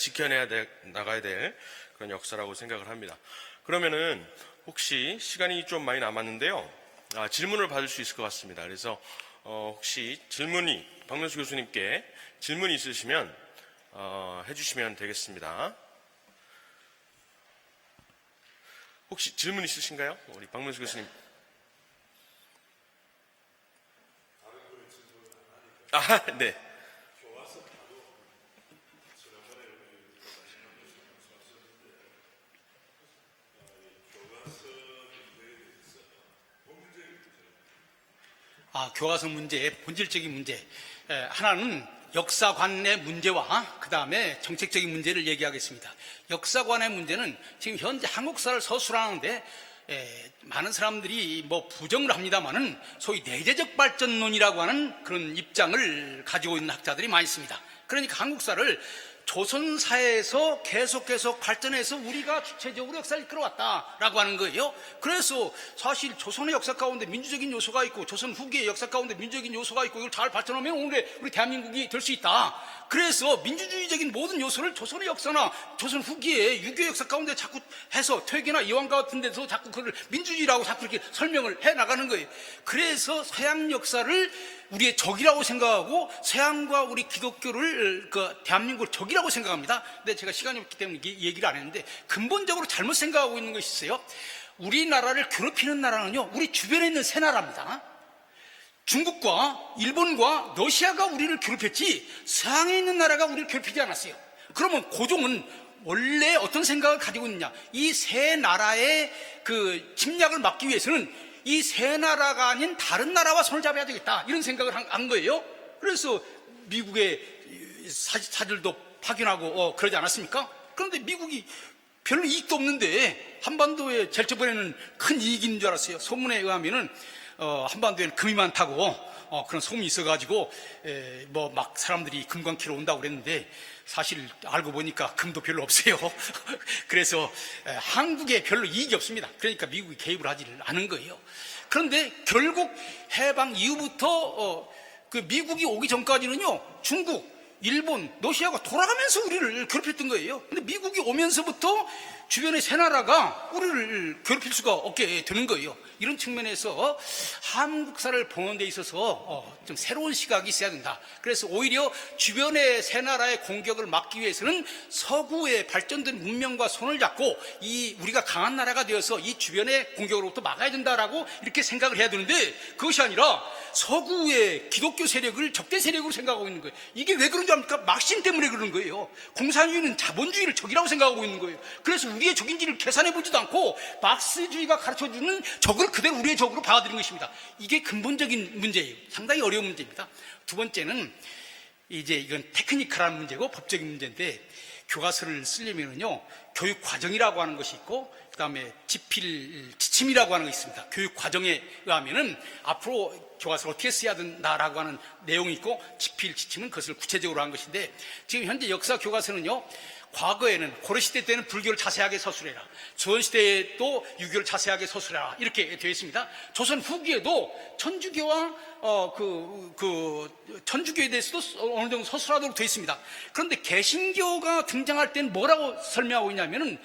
[SPEAKER 2] 나가야 될 그런 역사라고 생각을 합니다. 그러면은 혹시 시간이 좀 많이 남았는데요, 질문을 받을 수 있을 것 같습니다. 그래서 혹시 박명수 교수님께 질문이 있으시면 해주시면 되겠습니다. 혹시 질문 있으신가요? 우리 박명수 교수님. 네.
[SPEAKER 1] 교과서 문제의 본질적인 문제. 하나는 역사관의 문제와 그 다음에 정책적인 문제를 얘기하겠습니다. 역사관의 문제는 지금 현재 한국사를 서술하는데 많은 사람들이 부정을 합니다만은 소위 내재적 발전론이라고 하는 그런 입장을 가지고 있는 학자들이 많이 있습니다. 그러니까 한국사를 조선사에서 계속 발전해서 우리가 주체적으로 역사를 이끌어왔다라고 하는 거예요. 그래서 사실 조선의 역사 가운데 민주적인 요소가 있고 조선 후기의 역사 가운데 민주적인 요소가 있고 이걸 잘 발전하면 오늘의 우리 대한민국이 될 수 있다. 그래서 민주주의적인 모든 요소를 조선의 역사나 조선 후기의 유교 역사 가운데 자꾸 해서 퇴계나 이황 같은 데서 자꾸 그걸 민주주의라고 자꾸 이렇게 설명을 해 나가는 거예요. 그래서 서양 역사를 우리의 적이라고 생각하고 서양과 우리 기독교를 대한민국을 적이라고 생각합니다. 근데 제가 시간이 없기 때문에 얘기를 안 했는데 근본적으로 잘못 생각하고 있는 것이 있어요. 우리나라를 괴롭히는 나라는요, 우리 주변에 있는 세 나라입니다. 중국과 일본과 러시아가 우리를 괴롭혔지 서양에 있는 나라가 우리를 괴롭히지 않았어요. 그러면 고종은 원래 어떤 생각을 가지고 있느냐, 이 세 나라의 침략을 막기 위해서는 이 세 나라가 아닌 다른 나라와 손을 잡아야 되겠다, 이런 생각을 한 거예요. 그래서 미국의 사절도 파견하고 그러지 않았습니까? 그런데 미국이 별로 이익도 없는데 한반도에 제일 저번에는 큰 이익이 있는 줄 알았어요. 소문에 의하면은 한반도에는 금이 많다고 그런 소문이 있어가지고 막 사람들이 금광 캐러 온다고 그랬는데 사실 알고 보니까 금도 별로 없어요. 그래서 한국에 별로 이익이 없습니다. 그러니까 미국이 개입을 하지를 않은 거예요. 그런데 결국 해방 이후부터 미국이 오기 전까지는요, 중국, 일본, 러시아가 돌아가면서 우리를 괴롭혔던 거예요. 근데 미국이 오면서부터 주변의 세 나라가 우리를 괴롭힐 수가 없게 되는 거예요. 이런 측면에서 한국사를 보는 데 있어서 좀 새로운 시각이 있어야 된다. 그래서 오히려 주변의 세 나라의 공격을 막기 위해서는 서구의 발전된 문명과 손을 잡고 우리가 강한 나라가 되어서 이 주변의 공격으로부터 막아야 된다라고 이렇게 생각을 해야 되는데, 그것이 아니라 서구의 기독교 세력을 적대 세력으로 생각하고 있는 거예요. 이게 왜 그런지 압니까? 막신 때문에 그런 거예요. 공산주의는 자본주의를 적이라고 생각하고 있는 거예요. 그래서 우리의 적인지를 계산해 보지도 않고 막스주의가 가르쳐주는 적을 그대로 우리의 적으로 받아들인 것입니다. 이게 근본적인 문제예요. 상당히 어려운 문제입니다. 두 번째는 이건 테크니컬한 문제고 법적인 문제인데, 교과서를 쓰려면은요, 교육 과정이라고 하는 것이 있고, 그 다음에 지필 지침이라고 하는 것이 있습니다. 교육 과정에 의하면은 앞으로 교과서를 어떻게 써야 된다라고 하는 내용이 있고, 지필 지침은 그것을 구체적으로 한 것인데, 지금 현재 역사 교과서는요, 과거에는 고려시대 때는 불교를 자세하게 서술해라, 조선시대에도 유교를 자세하게 서술해라, 이렇게 되어 있습니다. 조선 후기에도 천주교와 천주교에 대해서도 어느 정도 서술하도록 되어 있습니다. 그런데 개신교가 등장할 때는 뭐라고 설명하고 있냐면은,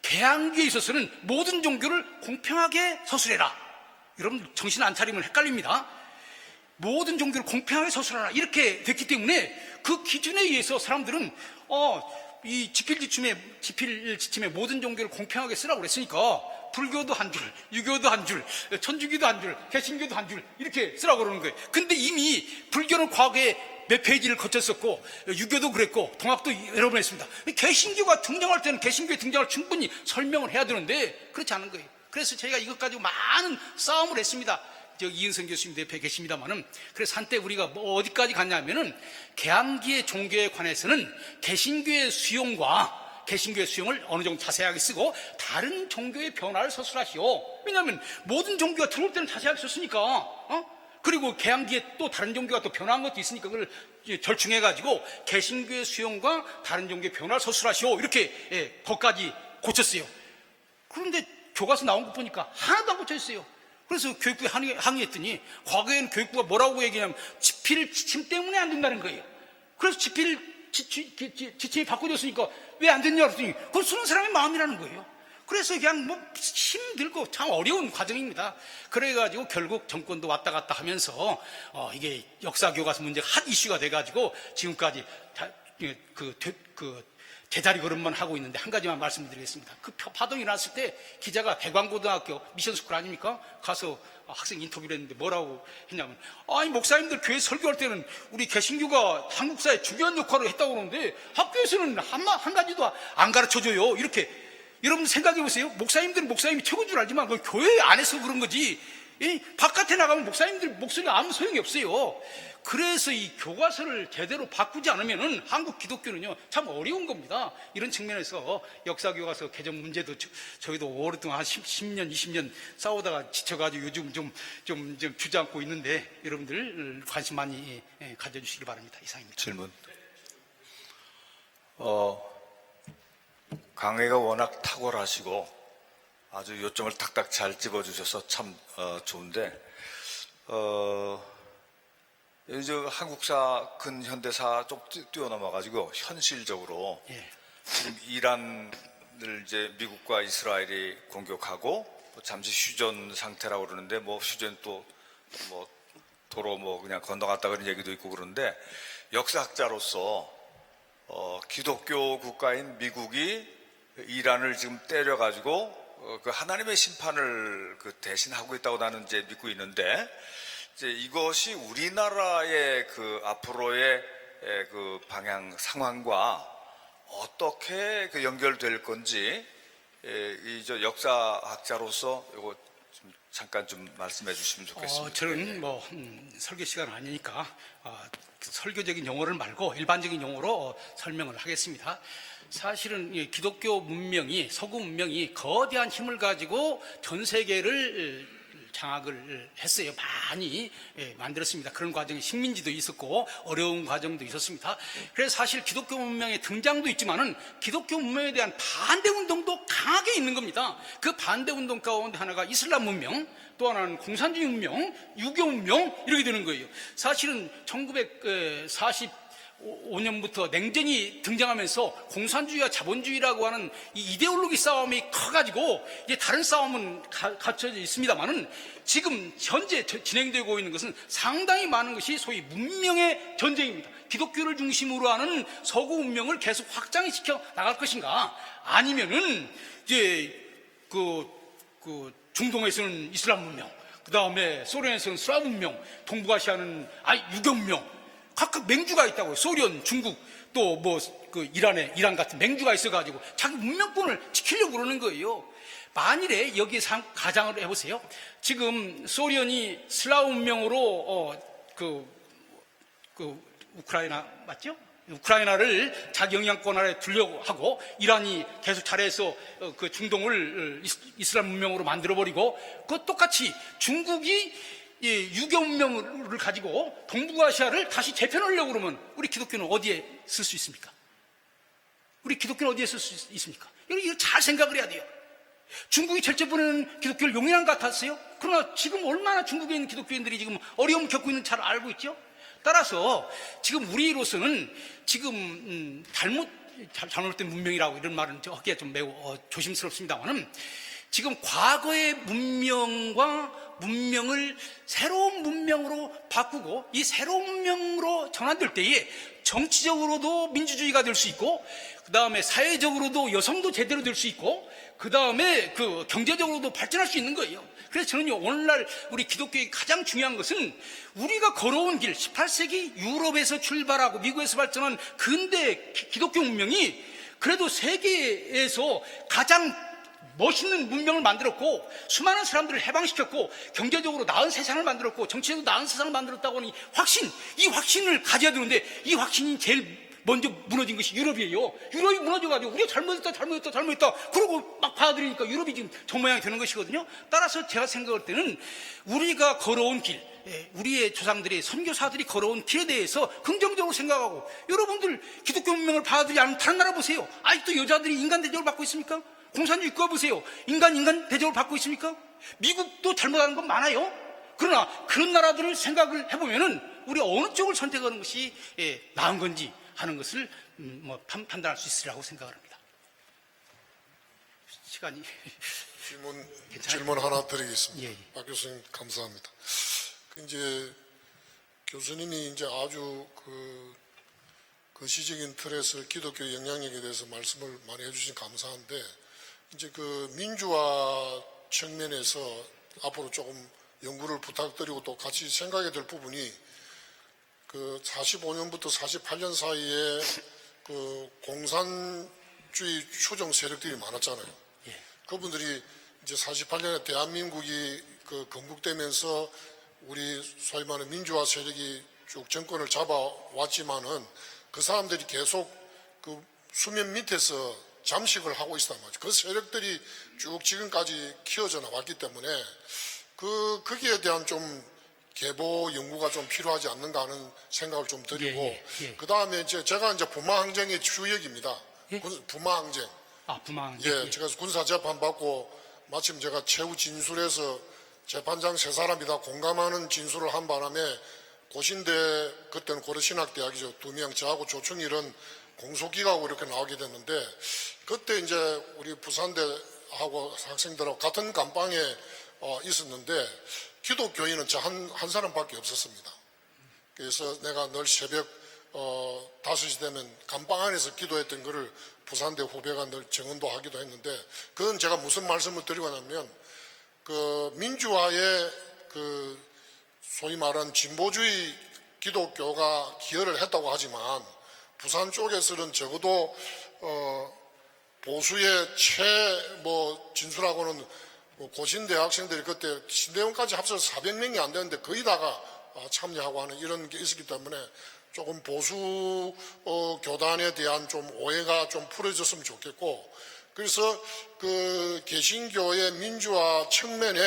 [SPEAKER 1] 개항기에 있어서는 모든 종교를 공평하게 서술해라. 여러분 정신 안 차리면 헷갈립니다. 모든 종교를 공평하게 서술하라, 이렇게 됐기 때문에 그 기준에 의해서 사람들은 이 지필 지침에 모든 종교를 공평하게 쓰라고 그랬으니까 불교도 한 줄, 유교도 한 줄, 천주교도 한 줄, 개신교도 한 줄, 이렇게 쓰라고 그러는 거예요. 근데 이미 불교는 과거에 몇 페이지를 거쳤었고, 유교도 그랬고, 동학도 여러 번 했습니다. 개신교가 등장할 때는 개신교의 등장을 충분히 설명을 해야 되는데 그렇지 않은 거예요. 그래서 저희가 이것 가지고 많은 싸움을 했습니다. 이은성 교수님 옆에 계십니다만은, 그래서 한때 우리가 어디까지 갔냐면은, 개항기의 종교에 관해서는 개신교의 수용과 개신교의 수용을 어느 정도 자세하게 쓰고, 다른 종교의 변화를 서술하시오. 왜냐하면 모든 종교가 들어올 때는 자세하게 썼으니까, 그리고 개항기에 또 다른 종교가 또 변화한 것도 있으니까 그걸 절충해가지고 개신교의 수용과 다른 종교의 변화를 서술하시오, 이렇게 거기까지 고쳤어요. 그런데 교과서 나온 거 보니까 하나도 안 고쳐있어요. 그래서 교육부에 항의했더니, 과거에는 교육부가 뭐라고 얘기하냐면 지필 지침 때문에 안 된다는 거예요. 그래서 지필 지침이 바꿔졌으니까 왜 안 됐냐 그랬더니 그건 쓰는 사람의 마음이라는 거예요. 그래서 그냥 힘들고 참 어려운 과정입니다. 그래가지고 결국 정권도 왔다 갔다 하면서 이게 역사 교과서 문제가 핫 이슈가 돼가지고 지금까지 제자리 걸음만 하고 있는데, 한 가지만 말씀드리겠습니다. 그 파동이 났을 때 기자가 대광고등학교 미션스쿨 아닙니까? 가서 학생 인터뷰를 했는데 뭐라고 했냐면, 아니 목사님들 교회 설교할 때는 우리 개신교가 한국사에 중요한 역할을 했다고 그러는데 학교에서는 한 가지도 안 가르쳐줘요, 이렇게. 여러분 생각해 보세요. 목사님들은 목사님이 최고인 줄 알지만 그 교회 안에서 그런 거지, 바깥에 나가면 목사님들 목소리가 아무 소용이 없어요. 그래서 이 교과서를 제대로 바꾸지 않으면은 한국 기독교는요 참 어려운 겁니다. 이런 측면에서 역사 교과서 개정 문제도 저희도 오랫동안 한 10년 20년 싸우다가 지쳐가지고 요즘 좀 주저앉고 있는데, 여러분들 관심 많이 가져주시기 바랍니다. 이상입니다.
[SPEAKER 3] 질문. 강의가 워낙 탁월하시고 아주 요점을 탁탁 잘 집어주셔서 참 좋은데, 이제 한국사, 근현대사 좀 뛰어넘어가지고 현실적으로 지금 이란을 이제 미국과 이스라엘이 공격하고 잠시 휴전 상태라고 그러는데, 휴전 또 도로 그냥 건너갔다 그런 얘기도 있고 그런데, 역사학자로서 기독교 국가인 미국이 이란을 지금 때려가지고 그 하나님의 심판을 대신하고 있다고 나는 이제 믿고 있는데, 이제 이것이 우리나라의 앞으로의 방향 상황과 어떻게 연결될 건지, 저 역사학자로서 이거 좀 잠깐 좀 말씀해 주시면 좋겠습니다.
[SPEAKER 1] 저는 설교 시간 아니니까 설교적인 용어를 말고 일반적인 용어로 설명을 하겠습니다. 사실은 기독교 문명이, 서구 문명이 거대한 힘을 가지고 전 세계를 장악을 했어요. 많이 만들었습니다. 그런 과정에 식민지도 있었고 어려운 과정도 있었습니다. 그래서 사실 기독교 문명의 등장도 있지만은 기독교 문명에 대한 반대 운동도 강하게 있는 겁니다. 그 반대 운동 가운데 하나가 이슬람 문명, 또 하나는 공산주의 문명, 유교 문명, 이렇게 되는 거예요. 사실은 1945년부터 냉전이 등장하면서 공산주의와 자본주의라고 하는 이 이데올로기 싸움이 커가지고 이제 다른 싸움은 갖춰져 있습니다만은, 지금 현재 진행되고 있는 것은 상당히 많은 것이 소위 문명의 전쟁입니다. 기독교를 중심으로 하는 서구 문명을 계속 확장시켜 나갈 것인가, 아니면은 이제 중동에서는 이슬람 문명, 그 다음에 소련에서는 슬라브 문명, 동북아시아는 유교 문명, 각각 맹주가 있다고요. 소련, 중국, 또 이란 같은 맹주가 있어가지고 자기 문명권을 지키려고 그러는 거예요. 만일에 여기에 가정을 해보세요. 지금 소련이 슬라브 문명으로 우크라이나 맞죠? 우크라이나를 자기 영향권 아래 두려고 하고 이란이 계속 잘해서 그 중동을 이슬람 문명으로 만들어버리고 그 똑같이 중국이 유교 문명을 가지고 동북아시아를 다시 재편하려고 그러면 우리 기독교는 어디에 쓸 수 있습니까? 우리 기독교는 어디에 쓸 수 있습니까? 이거 잘 생각을 해야 돼요. 중국이 절제보내는 기독교를 용인한 것 같았어요. 그러나 지금 얼마나 중국에 있는 기독교인들이 지금 어려움 겪고 있는 잘 알고 있죠. 따라서 지금 우리로서는 지금 잘못된 문명이라고 이런 말은 하기가 좀 매우 조심스럽습니다만은 지금 과거의 문명을 새로운 문명으로 바꾸고 이 새로운 문명으로 전환될 때에 정치적으로도 민주주의가 될 수 있고 그 다음에 사회적으로도 여성도 제대로 될 수 있고 그 다음에 그 경제적으로도 발전할 수 있는 거예요. 그래서 저는요, 오늘날 우리 기독교의 가장 중요한 것은 우리가 걸어온 길, 18세기 유럽에서 출발하고 미국에서 발전한 근대 기독교 문명이 그래도 세계에서 가장 멋있는 문명을 만들었고 수많은 사람들을 해방시켰고 경제적으로 나은 세상을 만들었고 정치적으로 나은 세상을 만들었다고 하는 이 확신을 가져야 되는데 이 확신이 제일 먼저 무너진 것이 유럽이에요. 유럽이 무너져가지고 우리가 잘못했다 그러고 막 받아들이니까 유럽이 지금 저 모양이 되는 것이거든요. 따라서 제가 생각할 때는 우리가 걸어온 길, 우리의 조상들이 선교사들이 걸어온 길에 대해서 긍정적으로 생각하고 여러분들 기독교 문명을 받아들이지 않은 다른 나라 보세요. 아직도 여자들이 인간 대접을 받고 있습니까? 공산주의 국가 보세요. 인간 대접을 받고 있습니까? 미국도 잘못하는 건 많아요. 그러나 그런 나라들을 생각을 해보면은 우리 어느 쪽을 선택하는 것이 나은 건지 하는 것을 판단할 수 있으리라고 생각을 합니다. 시간이
[SPEAKER 4] 질문 하나 드리겠습니다.
[SPEAKER 1] 예.
[SPEAKER 4] 박 교수님 감사합니다. 이제 교수님이 이제 아주 거시적인 틀에서 기독교 영향력에 대해서 말씀을 많이 해주신 감사한데 이제 그 민주화 측면에서 앞으로 조금 연구를 부탁드리고 또 같이 생각해야 될 부분이 그 45년부터 48년 사이에 그 공산주의 추종 세력들이 많았잖아요. 그분들이 이제 48년에 대한민국이 그 건국되면서 우리 소위 말하는 민주화 세력이 쭉 정권을 잡아왔지만은 그 사람들이 계속 그 수면 밑에서 잠식을 하고 있단 말이죠. 그 세력들이 쭉 지금까지 키워져 나왔기 때문에 거기에 대한 좀 계보 연구가 좀 필요하지 않는가 하는 생각을 좀 드리고, 그 다음에 제가 이제 부마항쟁의 주역입니다. 부마항쟁.
[SPEAKER 1] 부마항쟁.
[SPEAKER 4] 제가 군사재판 받고 마침 제가 최후 진술에서 재판장 세 사람이 다 공감하는 진술을 한 바람에 고신대, 그때는 고려신학대학이죠. 2명, 저하고 조충일은 공소기각하고 이렇게 나오게 됐는데, 그때 이제 우리 부산대하고 학생들하고 같은 감방에 있었는데, 기독교인은 저 한 사람밖에 없었습니다. 그래서 내가 늘 새벽 5시 되면 감방 안에서 기도했던 것을 부산대 후배가 늘 증언도 하기도 했는데, 그건 제가 무슨 말씀을 드리고 나면 그 민주화에 그 소위 말하는 진보주의 기독교가 기여를 했다고 하지만 부산 쪽에서는 적어도 보수의 진술하고는 고신대 학생들이 그때 신대원까지 합쳐서 400명이 안 되는데 거의 다가 참여하고 하는 이런 게 있었기 때문에 조금 보수 교단에 대한 좀 오해가 좀 풀어졌으면 좋겠고, 그래서 그 개신교의 민주화 측면에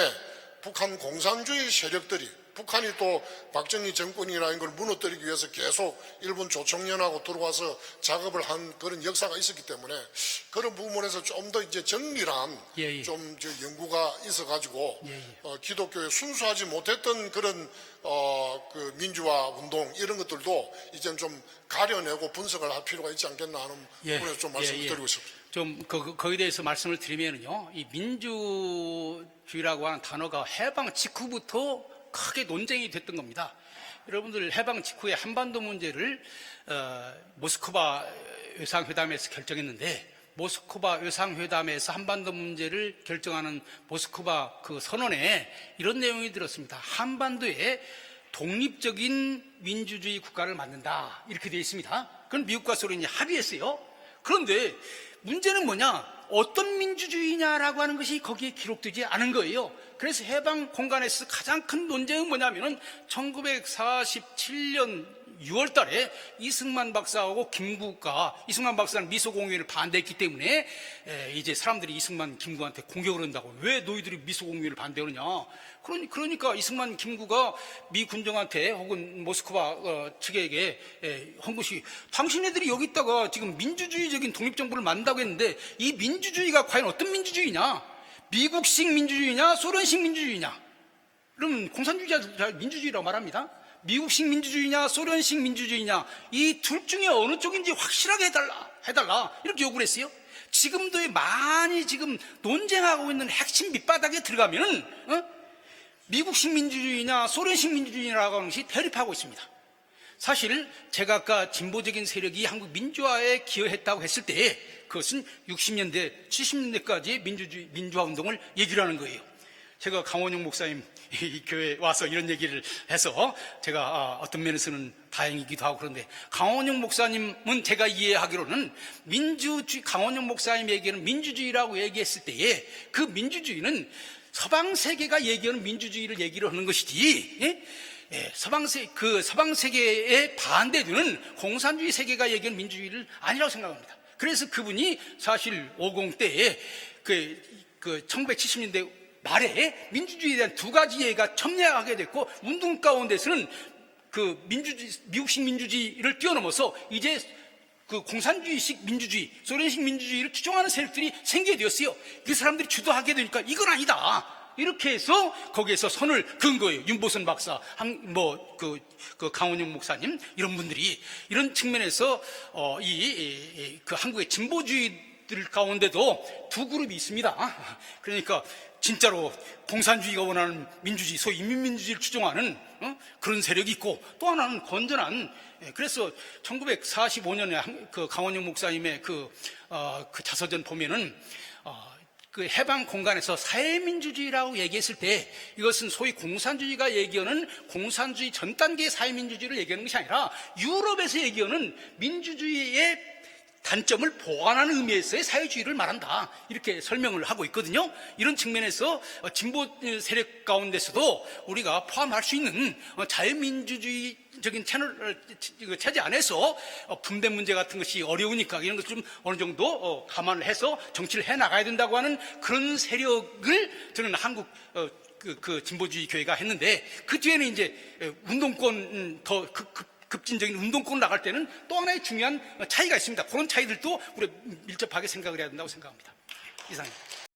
[SPEAKER 4] 북한 공산주의 세력들이, 북한이 또 박정희 정권이라는 걸 무너뜨리기 위해서 계속 일본 조총련하고 들어와서 작업을 한 그런 역사가 있었기 때문에 그런 부분에서 좀 더 이제 정밀한 좀 연구가 있어가지고 기독교에 순수하지 못했던 그런 그 민주화 운동 이런 것들도 이제 좀 가려내고 분석을 할 필요가 있지 않겠나 하는 부분에서 좀 말씀을 드리고 싶습니다.
[SPEAKER 1] 좀 거기에 대해서 말씀을 드리면요, 이 민주주의라고 하는 단어가 해방 직후부터 크게 논쟁이 됐던 겁니다. 여러분들 해방 직후에 한반도 문제를 모스크바 의상회담에서 결정했는데, 모스크바 의상회담에서 한반도 문제를 결정하는 모스크바 그 선언에 이런 내용이 들었습니다. 한반도에 독립적인 민주주의 국가를 만든다, 이렇게 되어 있습니다. 그건 미국과 소련이 합의했어요. 그런데 문제는 뭐냐? 어떤 민주주의냐라고 하는 것이 거기에 기록되지 않은 거예요. 그래서 해방 공간에서 가장 큰 논쟁은 뭐냐면은 1947년 6월 달에 이승만 박사하고 김구가, 이승만 박사는 미소공유회를 반대했기 때문에 이제 사람들이 이승만 김구한테 공격을 한다고. 왜 너희들이 미소공유회를 반대하느냐. 그러니까 이승만 김구가 미 군정한테 혹은 모스크바 측에게 한 것이, 당신네들이 여기 있다가 지금 민주주의적인 독립정부를 만든다고 했는데 이 민주주의가 과연 어떤 민주주의냐, 미국식 민주주의냐 소련식 민주주의냐. 그러면 공산주의자들 잘 민주주의라고 말합니다. 미국식 민주주의냐 소련식 민주주의냐, 이 둘 중에 어느 쪽인지 확실하게 해달라 이렇게 요구를 했어요. 지금도 많이 지금 논쟁하고 있는 핵심 밑바닥에 들어가면은 미국식 민주주의냐 소련식 민주주의냐라고 하는 것이 대립하고 있습니다. 사실 제가 아까 진보적인 세력이 한국 민주화에 기여했다고 했을 때 그것은 60년대 70년대까지 민주화 운동을 얘기를 하는 거예요. 제가 강원영 목사님 이 교회에 와서 이런 얘기를 해서 제가 어떤 면에서는 다행이기도 하고, 그런데 강원영 목사님은 제가 이해하기로는 강원영 목사님 얘기는 민주주의라고 얘기했을 때에 그 민주주의는 서방 세계가 얘기하는 민주주의를 얘기를 하는 것이지, 서방 세계에 반대되는 공산주의 세계가 얘기하는 민주주의를 아니라고 생각합니다. 그래서 그분이 사실 50 때에 1970년대 말에 민주주의에 대한 두 가지 얘기가 첨예하게 됐고, 운동 가운데서는 그 미국식 민주주의를 뛰어넘어서 이제 그 공산주의식 민주주의, 소련식 민주주의를 추종하는 세력들이 생기게 되었어요. 그 사람들이 주도하게 되니까 이건 아니다, 이렇게 해서 거기에서 선을 그은 거예요. 윤보선 박사, 그 강원영 목사님, 이런 분들이. 이런 측면에서 그 한국의 진보주의들 가운데도 두 그룹이 있습니다. 그러니까 진짜로 공산주의가 원하는 민주주의, 소위 인민민주주의를 추종하는 그런 세력이 있고, 또 하나는 건전한, 그래서 1945년에 그 강원영 목사님의 그 자서전 보면은 그 해방 공간에서 사회민주주의라고 얘기했을 때 이것은 소위 공산주의가 얘기하는 공산주의 전 단계의 사회민주주의를 얘기하는 것이 아니라 유럽에서 얘기하는 민주주의의 단점을 보완하는 의미에서의 사회주의를 말한다, 이렇게 설명을 하고 있거든요. 이런 측면에서 진보 세력 가운데서도 우리가 포함할 수 있는 자유민주주의적인 체제 안에서 분배 문제 같은 것이 어려우니까 이런 것 좀 어느 정도 감안을 해서 정치를 해나가야 된다고 하는 그런 세력을 저는 한국 그 진보주의 교회가 했는데, 그 뒤에는 이제 운동권 더 급진적인 운동권을 나갈 때는 또 하나의 중요한 차이가 있습니다. 그런 차이들도 우리가 밀접하게 생각을 해야 된다고 생각합니다. 이상입니다.